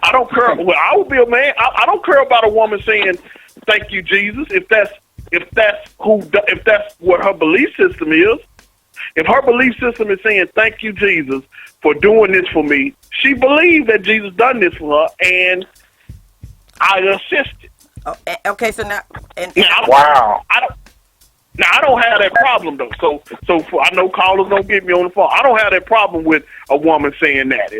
I don't care. Well, I would be a man. I don't care about a woman saying, thank you, Jesus, if that's what her belief system is. If her belief system is saying, thank you, Jesus, for doing this for me, she believes that Jesus done this for her, and I assisted.
Oh, okay, so now...
Wow.
I don't have that problem, though. So I know callers don't get me on the phone. I don't have that problem with a woman saying that,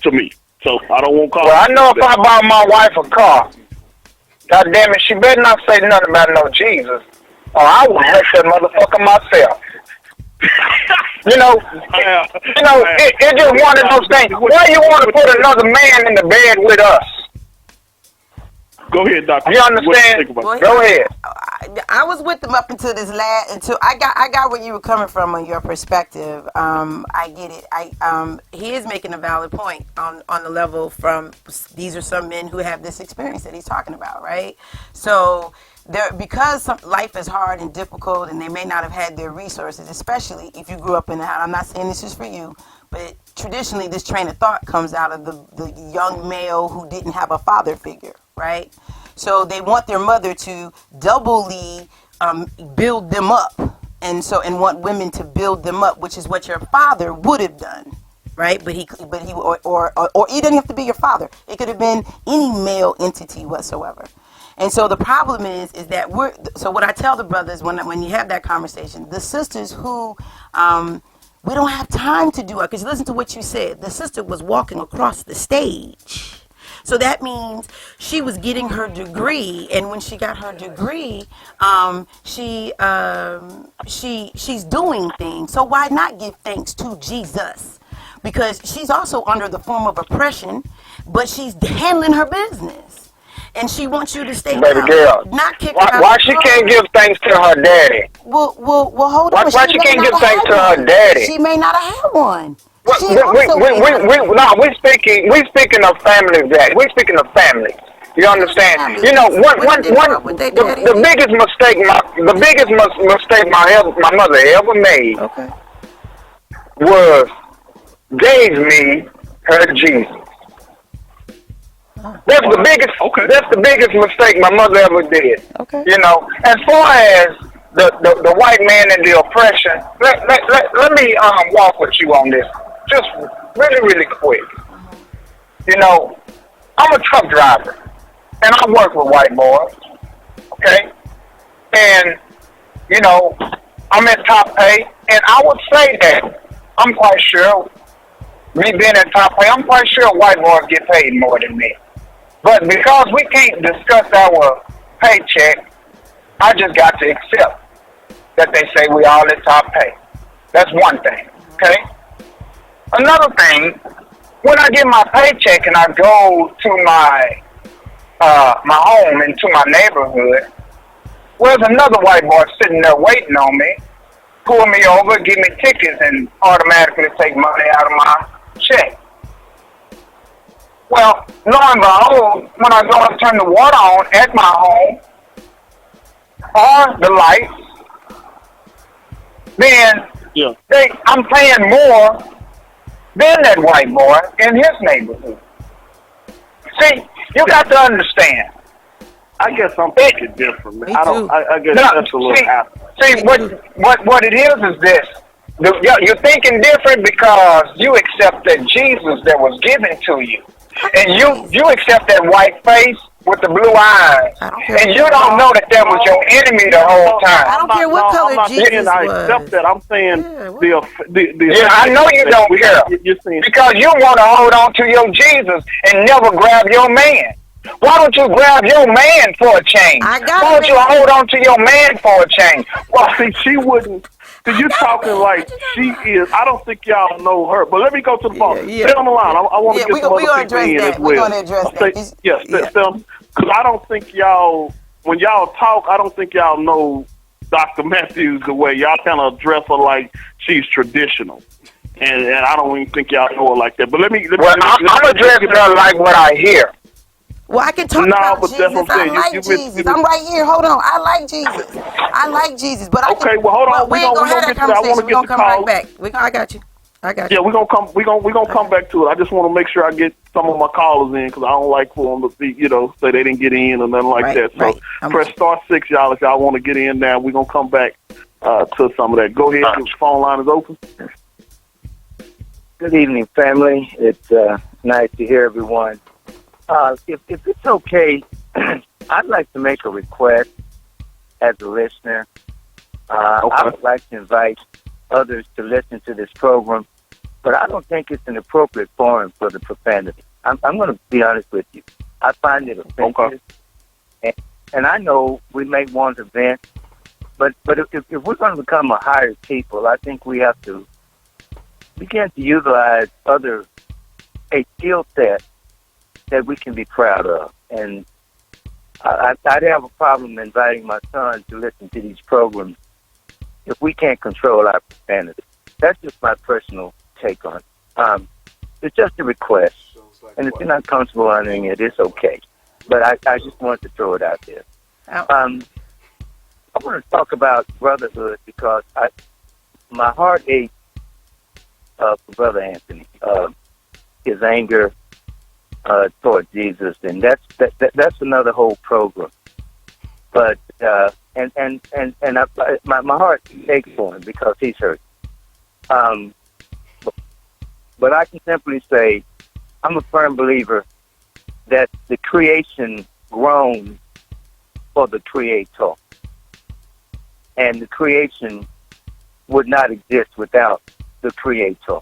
to me. So I don't want to call.
Well, I know if I buy my wife a car, God damn it, she better not say nothing about no Jesus, or I will wreck that motherfucker myself. It's just one of those things. Why you want to put another man in the bed with us?
Go ahead, Doctor.
You understand? Go ahead.
I was with them up until until I got where you were coming from on your perspective. I get it. He is making a valid point on the level from these are some men who have this experience that he's talking about, right? So because life is hard and difficult, and they may not have had their resources, especially if you grew up in I'm not saying this is for you, but traditionally this train of thought comes out of the young male who didn't have a father figure, right? So they want their mother to doubly build them up, and want women to build them up, which is what your father would have done, right? But he or he didn't have to be your father. It could have been any male entity whatsoever. And so the problem is that so what I tell the brothers when you have that conversation, the sisters who we don't have time to do it, because listen to what you said. The sister was walking across the stage. So that means she was getting her degree, and when she got her degree, she's doing things. So why not give thanks to Jesus? Because she's also under the form of oppression, but she's handling her business, and she wants you to stay
baby girl.
Not kick her out.
Why she can't give thanks to her daddy?
Well, hold on.
Why she can't give thanks to her daddy?
She may not have had one.
We speaking of families, Jack. We speaking of families. You understand? You know, the biggest mistake my mother ever made was gave me her Jesus. That's the biggest mistake my mother ever did.
Okay.
You know, as far as the white man and the oppression, let me walk with you on this. Just really, really quick. You know, I'm a truck driver, and I work with white boys, okay? And, you know, I'm at top pay, and I would say that I'm quite sure, me being at top pay, I'm quite sure white boys get paid more than me. But because we can't discuss our paycheck I just got to accept that they say we all at top pay. That's one thing, okay? Another thing, when I get my paycheck and I go to my home into my neighborhood, there's another white boy sitting there waiting on me, pull me over, give me tickets, and automatically take money out of my check. Well, lo and behold, when I go and turn the water on at my home, or the lights, then I'm paying more than that white boy in his neighborhood. See, you got to understand.
I guess I'm thinking different.
Me
I guess that's a little after.
See, what it is this. You're thinking different because you accept that Jesus that was given to you. And you accept that white face with the blue eyes. And you don't know that was your enemy the whole time.
I don't care what color Jesus was.
I accept that. I'm saying
I know you don't care. Because you want to hold on to your Jesus and never grab your man. Why don't you grab your man for a change? Why don't you hold on to your man for a change?
Well, see, she wouldn't. So you're talking like she is. I don't think y'all know her. But let me go to the phone. Stay on the line. I want to get some other people in as well.
We're going to address that.
Yes, because I don't think y'all, when y'all talk, I don't think y'all know Dr. Matthews the way. Y'all kind of address her like she's traditional. And I don't even think y'all know her like that. But I'm
addressing her like what I hear.
Well, I can talk about Jesus. I like Jesus. I'm right here. Hold on. I like Jesus. But
okay. Well, hold on.
We ain't gonna have that conversation. We're gonna come right back. I got you.
Yeah, we're gonna come. We're gonna come back to it. I just want to make sure I get some of my callers in because I don't like for them to be, say they didn't get in or nothing like that. So press *6, y'all, if y'all want to get in now. We're gonna come back to some of that. Go ahead. The phone line is open.
Good evening, family. It's nice to hear everyone. If it's okay, I'd like to make a request as a listener. I would like to invite others to listen to this program, but I don't think it's an appropriate forum for the profanity. I'm going to be honest with you. I find it offensive, and I know we may want to vent, but if we're going to become a higher people, I think we have to begin to utilize a skill set that we can be proud of. And I'd have a problem inviting my son to listen to these programs if we can't control our profanity. That's just my personal take on it. It's just a request. And if you're not comfortable honoring it, it's okay. But I just wanted to throw it out there. I want to talk about brotherhood because my heart aches for Brother Anthony. His anger toward Jesus, and that's another whole program. But my heart aches for him because he's hurt. But I can simply say, I'm a firm believer that the creation groans for the Creator, and the creation would not exist without the Creator.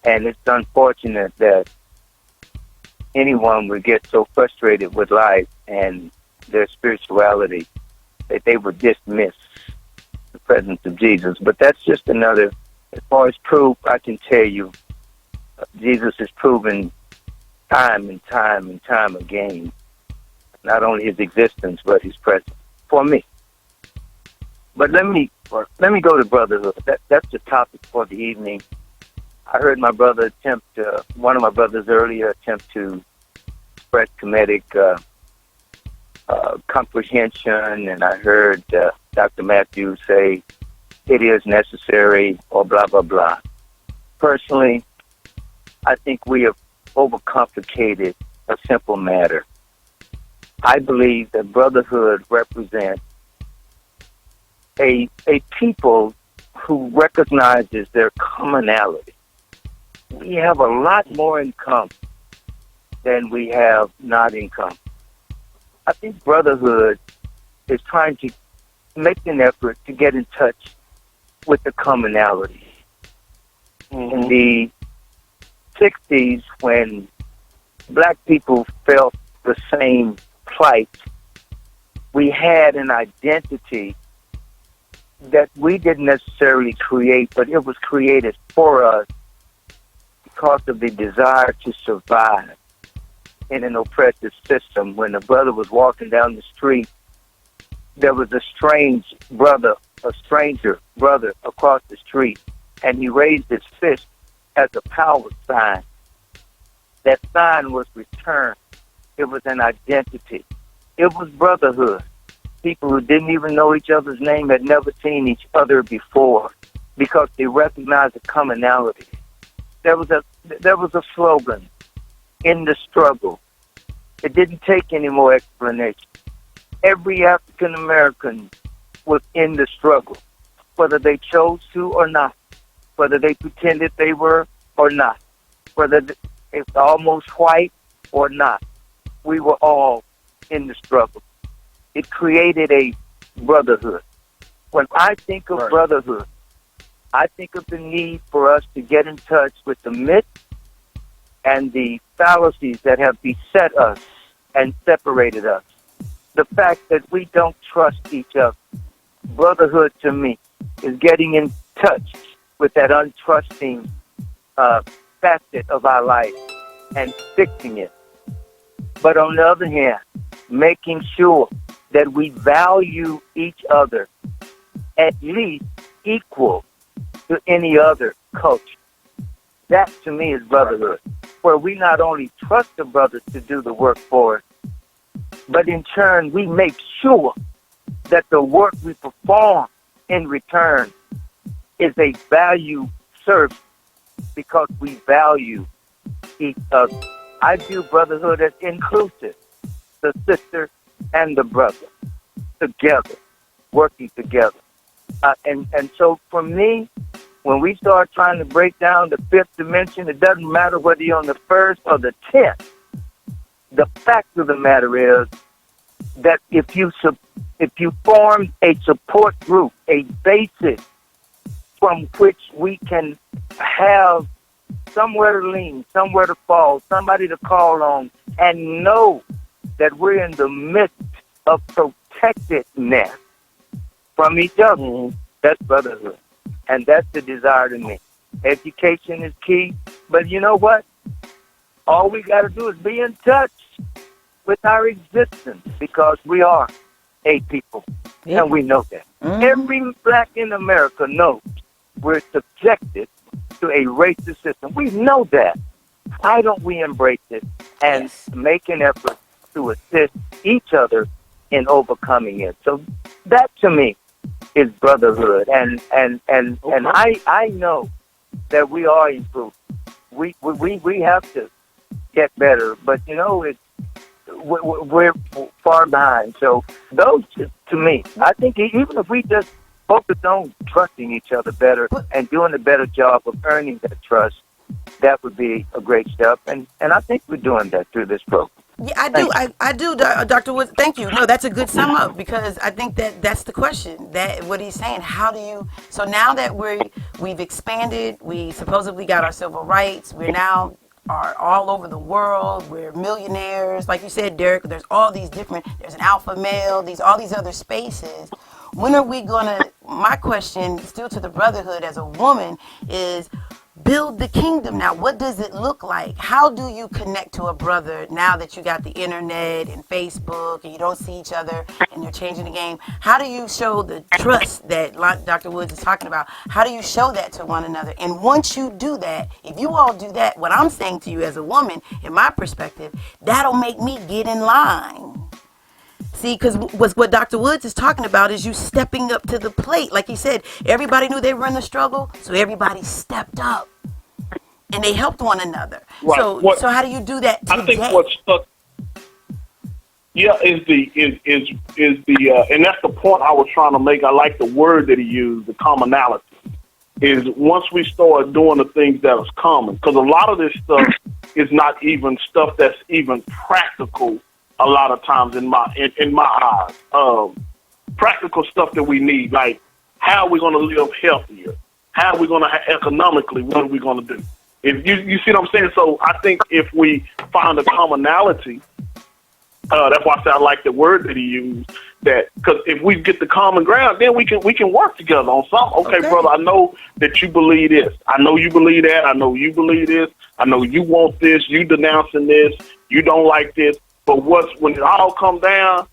And it's unfortunate that anyone would get so frustrated with life and their spirituality that they would dismiss the presence of Jesus. But that's just another, as far as proof, I can tell you, Jesus is proven time and time and time again, not only his existence, but his presence for me. But let me go to brotherhood. That's the topic for the evening. I heard my brother one of my brothers earlier attempt to express comedic comprehension, and I heard Dr. Matthews say it is necessary or blah, blah, blah. Personally, I think we have overcomplicated a simple matter. I believe that brotherhood represents a people who recognizes their commonality. We have a lot more in common than we have not in common. I think brotherhood is trying to make an effort to get in touch with the commonality. Mm-hmm. In the 60s, when black people felt the same plight we had an identity that we didn't necessarily create, but it was created for us because of the desire to survive in an oppressive system. When a brother was walking down the street, there was a stranger brother across the street, and he raised his fist as a power sign. That sign was return. It was an identity. It was brotherhood. People who didn't even know each other's name had never seen each other before because they recognized a commonality. There was a slogan, in the struggle. It didn't take any more explanation. Every African American was in the struggle, whether they chose to or not, whether they pretended they were or not, whether it's almost white or not. We were all in the struggle. It created a brotherhood. When I think of brotherhood, I think of the need for us to get in touch with the myths and the fallacies that have beset us and separated us. The fact that we don't trust each other. Brotherhood to me is getting in touch with that untrusting facet of our life and fixing it. But on the other hand, making sure that we value each other at least equal to any other culture. That to me is brotherhood, where we not only trust the brothers to do the work for us, but in turn we make sure that the work we perform in return is a value service because we value each other. I view brotherhood as inclusive, the sister and the brother together, working together. And so for me, when we start trying to break down the fifth dimension, it doesn't matter whether you're on the first or the 10th. The fact of the matter is that if you form a support group, a basis from which we can have somewhere to lean, somewhere to fall, somebody to call on, and know that we're in the midst of protectedness from each other, that's brotherhood. And that's the desire to me. Education is key, but you know what? All we got to do is be in touch with our existence because we are a people, and we know that. Every black in America knows we're subjected to a racist system. We know that. Why don't we embrace it and make an effort to assist each other in overcoming it? So that to me is brotherhood, and I know that we are improved. We have to get better, but you know we're far behind. So those to me, I think even if we just focus on trusting each other better and doing a better job of earning that trust, that would be a great step. And I think we're doing that through this program.
Yeah, I do. I do, Dr. Woods. Thank you. No, that's a good sum up because I think that's the question. That what he's saying. How do you? So now that we've expanded, we supposedly got our civil rights. We're now are all over the world. We're millionaires, like you said, Derrick. There's all these different. There's an alpha male. All these other spaces. When are we gonna? My question, still to the brotherhood as a woman, is build the kingdom. Now, what does it look like? How do you connect to a brother now that you got the internet and Facebook and you don't see each other and you're changing the game? How do you show the trust that Dr. Woods is talking about? How do you show that to one another? And once you do that, if you all do that, what I'm saying to you as a woman, in my perspective, that'll make me get in line. See, because what Dr. Woods is talking about is you stepping up to the plate. Like he said, everybody knew they were in the struggle, so everybody stepped up. And they helped one another.
Right.
So how do you do that today?
I think what stuck, is the and that's the point I was trying to make. I like the word that he used, the commonality. Is once we start doing the things that is common, because a lot of this stuff is not even stuff that's even practical. A lot of times in my eyes, practical stuff that we need, like how are we going to live healthier? How are we going to economically? What are we going to do? If you see what I'm saying? So I think if we find a commonality, that's why I say I like the word that he used, that, because if we get the common ground, then we can work together on something. Okay, brother, I know that you believe this. I know you believe that. I know you believe this. I know you want this. You denouncing this. You don't like this. But when it all come down,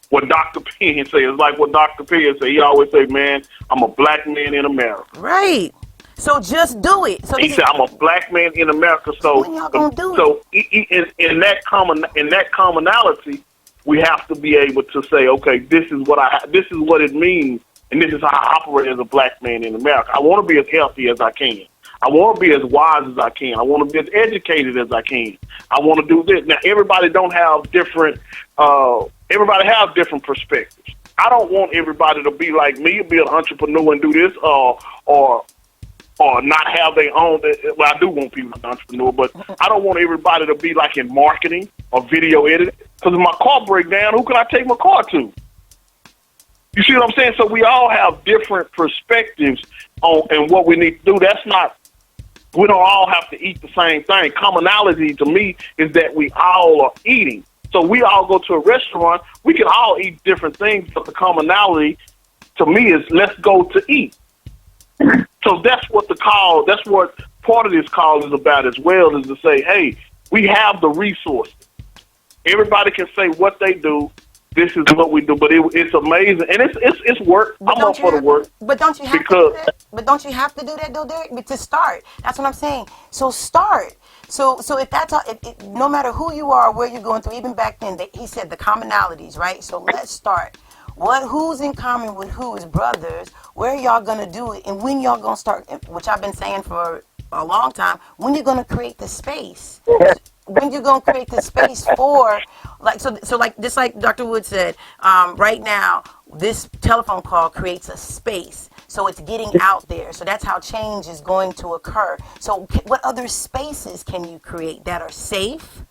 what Dr. Penn say is like what Dr. Penn say. He always say, man, I'm a black man in America.
Right. So just do it. So
he said, I'm a black man in America. So
when y'all gonna do
it? In that commonality, we have to be able to say, okay, this is what it means, and this is how I operate as a black man in America. I want to be as healthy as I can. I want to be as wise as I can. I want to be as educated as I can. I want to do this. Now, everybody don't have different. Everybody has different perspectives. I don't want everybody to be like me, be an entrepreneur and do this, or not have their own. Well, I do want people to be an entrepreneur, but I don't want everybody to be like in marketing or video editing. Because if my car breaks down, who can I take my car to? You see what I'm saying? So we all have different perspectives on and what we need to do. We don't all have to eat the same thing. Commonality to me is that we all are eating. So we all go to a restaurant. We can all eat different things, but the commonality to me is let's go to eat. So that's what part of this call is about as well, is to say, hey, we have the resources. Everybody can say what they do. This is what we do, but it's amazing, and it's work. I'm up for the work.
But don't you have to do that? But don't you have to do that, though, Derrick? But to start, that's what I'm saying. So start. So if that's all, no matter who you are, where you're going through, even back then, he said the commonalities, right? So let's start. Who's in common with who is brothers? Where y'all gonna do it, and when y'all gonna start? Which I've been saying for a long time. When you're gonna create the space? When you're gonna create the space for, just like Dr. Wood said, right now this telephone call creates a space, so it's getting out there. So that's how change is going to occur. So what other spaces can you create that are safe,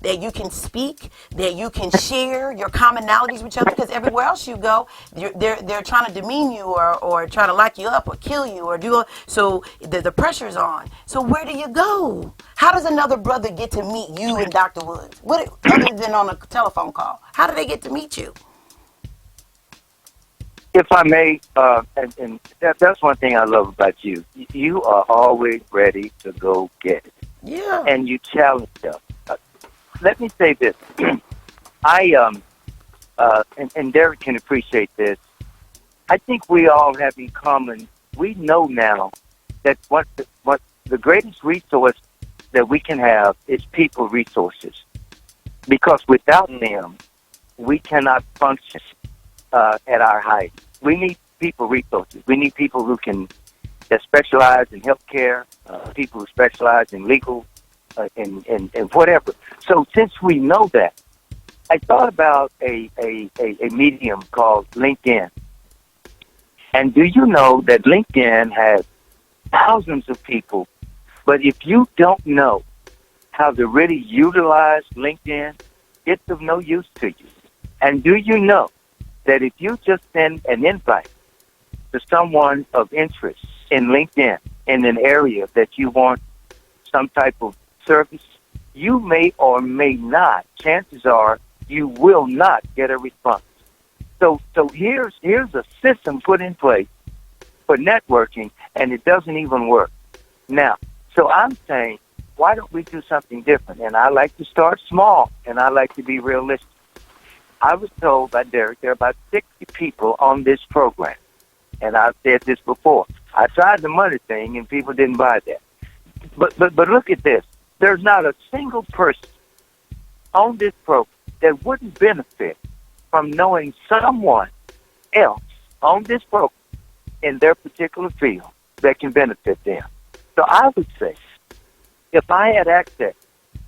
that you can speak, that you can share your commonalities with each other? Because everywhere else you go, they're trying to demean you or try to lock you up or kill you or do. So the pressure's on. So where do you go? How does another brother get to meet you and Dr. Woods? Other than on a telephone call? How do they get to meet you?
If I may, and that's one thing I love about you. You are always ready to go get it.
Yeah.
And you challenge them. Let me say this. And Derrick can appreciate this. I think we all have in common, we know now that what the greatest resource that we can have is people resources. Because without them, we cannot function at our height. We need people resources. We need people that specialize in healthcare, people who specialize in legal, and whatever. So since we know that, I thought about a medium called LinkedIn. And do you know that LinkedIn has thousands of people, but if you don't know how to really utilize LinkedIn, it's of no use to you. And do you know that if you just send an invite to someone of interest in LinkedIn in an area that you want some type of service, you may or may not, chances are you will not get a response. So here's a system put in place for networking, and it doesn't even work. Now, so I'm saying, why don't we do something different? And I like to start small, and I like to be realistic. I was told by Derrick there are about 60 people on this program. And I've said this before. I tried the money thing, and people didn't buy that. But look at this. There's not a single person on this program that wouldn't benefit from knowing someone else on this program in their particular field that can benefit them. So I would say, if I had access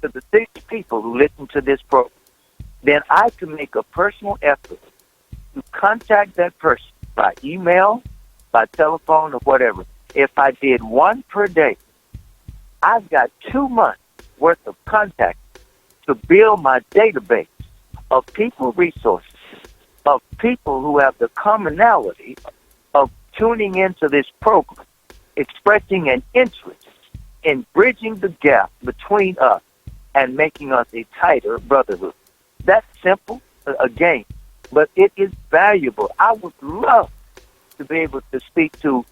to the 60 people who listen to this program, then I could make a personal effort to contact that person by email, by telephone, or whatever. If I did one per day, I've got 2 months worth of contact to build my database of people resources, of people who have the commonality of tuning into this program, expressing an interest in bridging the gap between us and making us a tighter brotherhood. That's simple. Again, but it is valuable. I would love to be able to speak to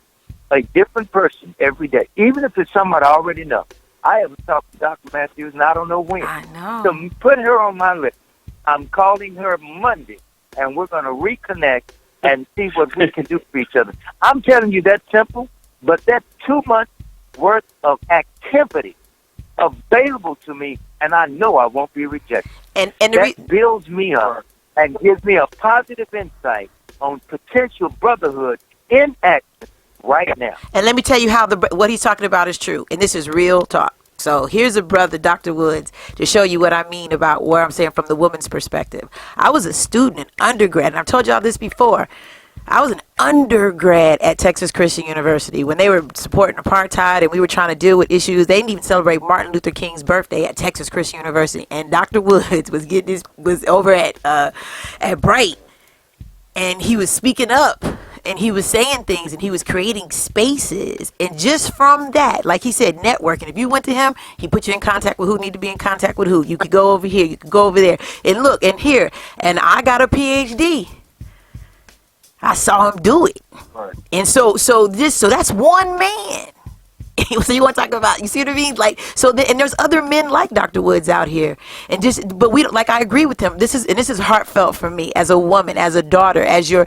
a different person every day, even if it's someone I already know. I haven't talked to Dr. Matthews, and I don't know when.
I know.
So put her on my list. I'm calling her Monday, and we're going to reconnect and see what we can do for each other. I'm telling you, that's simple, but that's 2 months worth of activity available to me, and I know I won't be rejected.
And
that builds me up and gives me a positive insight on potential brotherhood in action right now.
And let me tell you how what he's talking about is true, and this is real talk. So here's a brother, Dr. Woods, to show you what I mean about where I'm saying from the woman's perspective. I was a student in undergrad, and I've told y'all this before. I was an undergrad at Texas Christian University when they were supporting apartheid and we were trying to deal with issues. They didn't even celebrate Martin Luther King's birthday at Texas Christian University. And Dr. Woods was over at Bright, and he was speaking up. And he was saying things, and he was creating spaces. And just from that, like he said, networking. If you went to him, he put you in contact with who need to be in contact with who. You could go over here. You could go over there. And look, and here. And I got a PhD. I saw him do it.
Right.
And so that's one man. So you want to talk about, you see what I mean? Like, and there's other men like Dr. Woods out here, but we don't, like, I agree with him. This is heartfelt for me as a woman, as a daughter, as your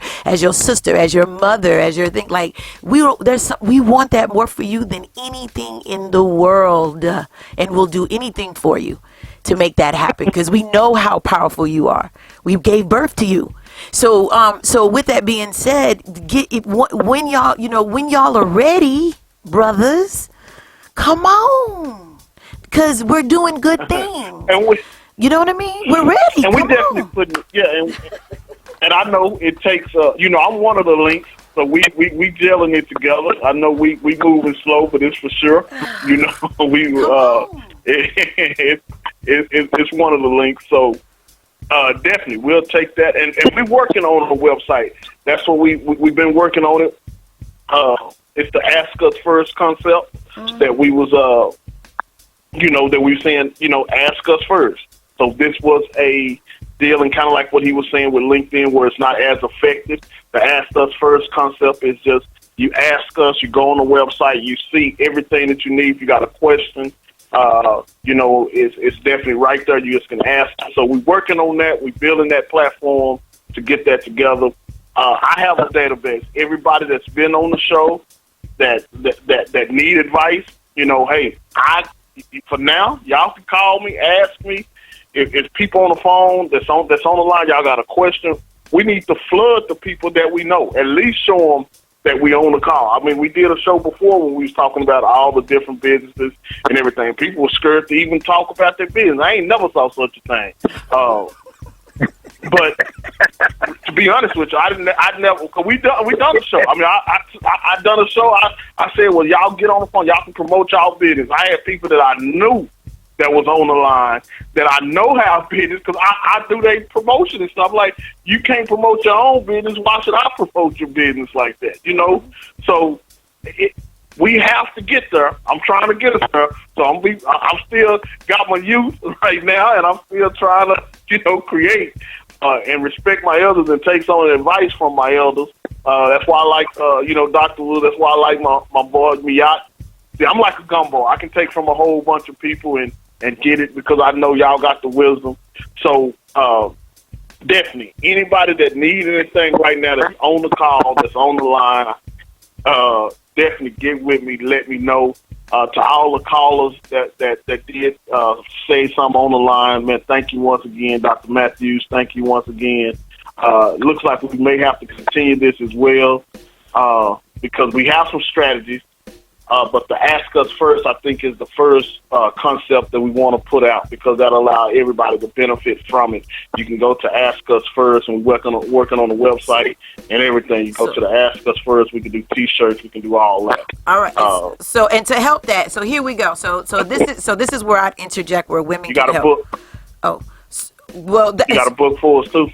sister, as your mother, as your thing. Like, we want that more for you than anything in the world, and we'll do anything for you to make that happen because we know how powerful you are. We gave birth to you. So with that being said, when y'all are ready, brothers, come on, because we're doing good things.
And
you know what I mean? We're ready.
And we
come
definitely
on.
putting, and I know it takes, I'm one of the links, so we gelling it together. I know we moving slow, but it's for sure. It's one of the links. So definitely we'll take that, and we're working on the website. That's what we've been working on it. It's the Ask Us First concept that we was, that we were saying, ask us first. So this was a deal, and kind of like what he was saying with LinkedIn, where it's not as effective. The Ask Us First concept is just you ask us, you go on the website, you see everything that you need. If you got a question, it's definitely right there. You just can ask. So we're working on that. We're building that platform to get that together. I have a database. Everybody that's been on the show that need advice, hey, for now, y'all can call me, ask me. If people on the phone that's on the line, y'all got a question, we need to flood the people that we know. At least show them that we own the call. I mean, we did a show before when we was talking about all the different businesses and everything. People were scared to even talk about their business. I ain't never saw such a thing. But to be honest with you, I never. Cause we done a show. I mean, I done a show. I said, well, y'all get on the phone. Y'all can promote y'all business. I had people that I knew that was on the line that I know have business because I do their promotion and stuff. Like, you can't promote your own business. Why should I promote your business like that? So we have to get there. I'm trying to get us there. So I'm still got my youth right now, and I'm still trying to, create and respect my elders and take some of the advice from my elders. That's why I like, Dr. Wu. That's why I like my boy Miyat. See, I'm like a gumbo. I can take from a whole bunch of people and get it because I know y'all got the wisdom. So definitely, anybody that needs anything right now that's on the call, that's on the line, definitely get with me. Let me know. To all the callers that did say something on the line, man, thank you once again, Dr. Matthews. Thank you once again. Looks like we may have to continue this as well because we have some strategies. But the Ask Us First, I think, is the first concept that we want to put out because that'll allow everybody to benefit from it. You can go to Ask Us First, and we're working on the website and everything. You go to the Ask Us First. We can do T-shirts. We can do all that.
All right. So and to help that, so here we go. So this is where I'd interject where women
you got
can
a
help.
book?
Oh, well,
you got a book for us too?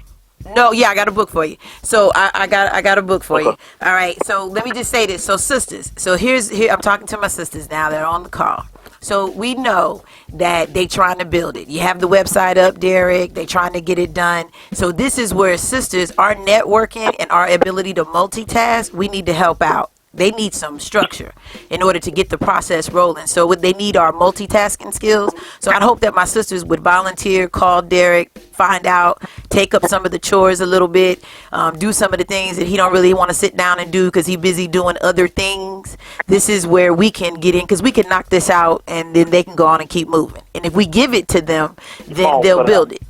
No, yeah, I got a book for you. So I got a book for you. All right. So let me just say this. So sisters. So here I'm talking to my sisters now. They're on the call. So we know that they trying to build it. You have the website up, Derrick. They trying to get it done. So this is where sisters, our networking and our ability to multitask, we need to help out. They need some structure in order to get the process rolling. So they need our multitasking skills. So I hope that my sisters would volunteer, call Derrick, find out, take up some of the chores a little bit, do some of the things that he don't really want to sit down and do because he's busy doing other things. This is where we can get in because we can knock this out and then they can go on and keep moving. And if we give it to them, then they'll build it.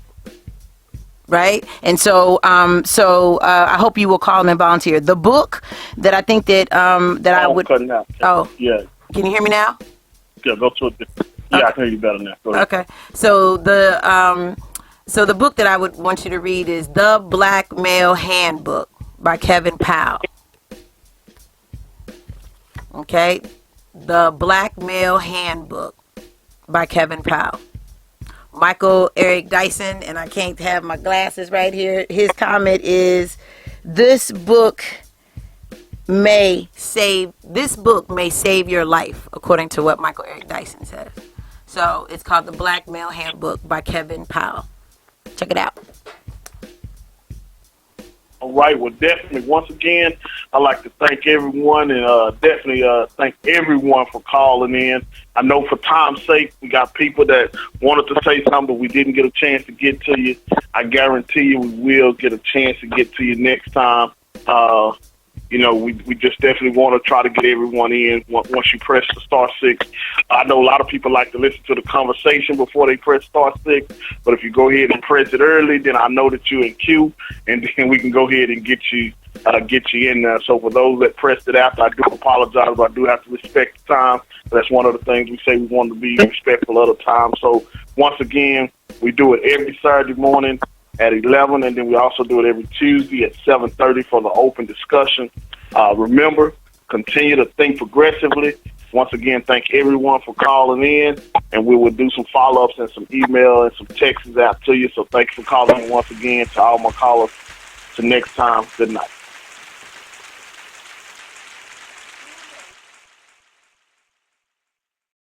Right. And so I hope you will call them and volunteer. The book that I think that I would. Oh,
yeah.
Can you hear me now?
Yeah, go to it. Yeah, okay. I can hear you better now. Go ahead.
Okay. So the book that I would want you to read is The Black Male Handbook by Kevin Powell. Okay. The Black Male Handbook by Kevin Powell. Michael Eric Dyson, and I can't have my glasses right here. His comment is, this book may save your life, according to what Michael Eric Dyson says. So it's called The Black Male Handbook by Kevin Powell. Check it out.
All right. Well, definitely, once again, I'd like to thank everyone and definitely thank everyone for calling in. I know for time's sake, we got people that wanted to say something, but we didn't get a chance to get to you. I guarantee you we will get a chance to get to you next time. We just definitely want to try to get everyone in once you press the *6. I know a lot of people like to listen to the conversation before they press *6, but if you go ahead and press it early, then I know that you're in queue, and then we can go ahead and get you in there. So for those that pressed it after, I do apologize, but I do have to respect the time. That's one of the things we say we want to be respectful of the time. So once again, we do it every Saturday morning at 11, and then we also do it every Tuesday at 7:30 for the open discussion. Remember, continue to think progressively. Once again, thank everyone for calling in, and we will do some follow-ups and some email and some texts out to you. So thanks for calling in once again. To all my callers, till next time, good night.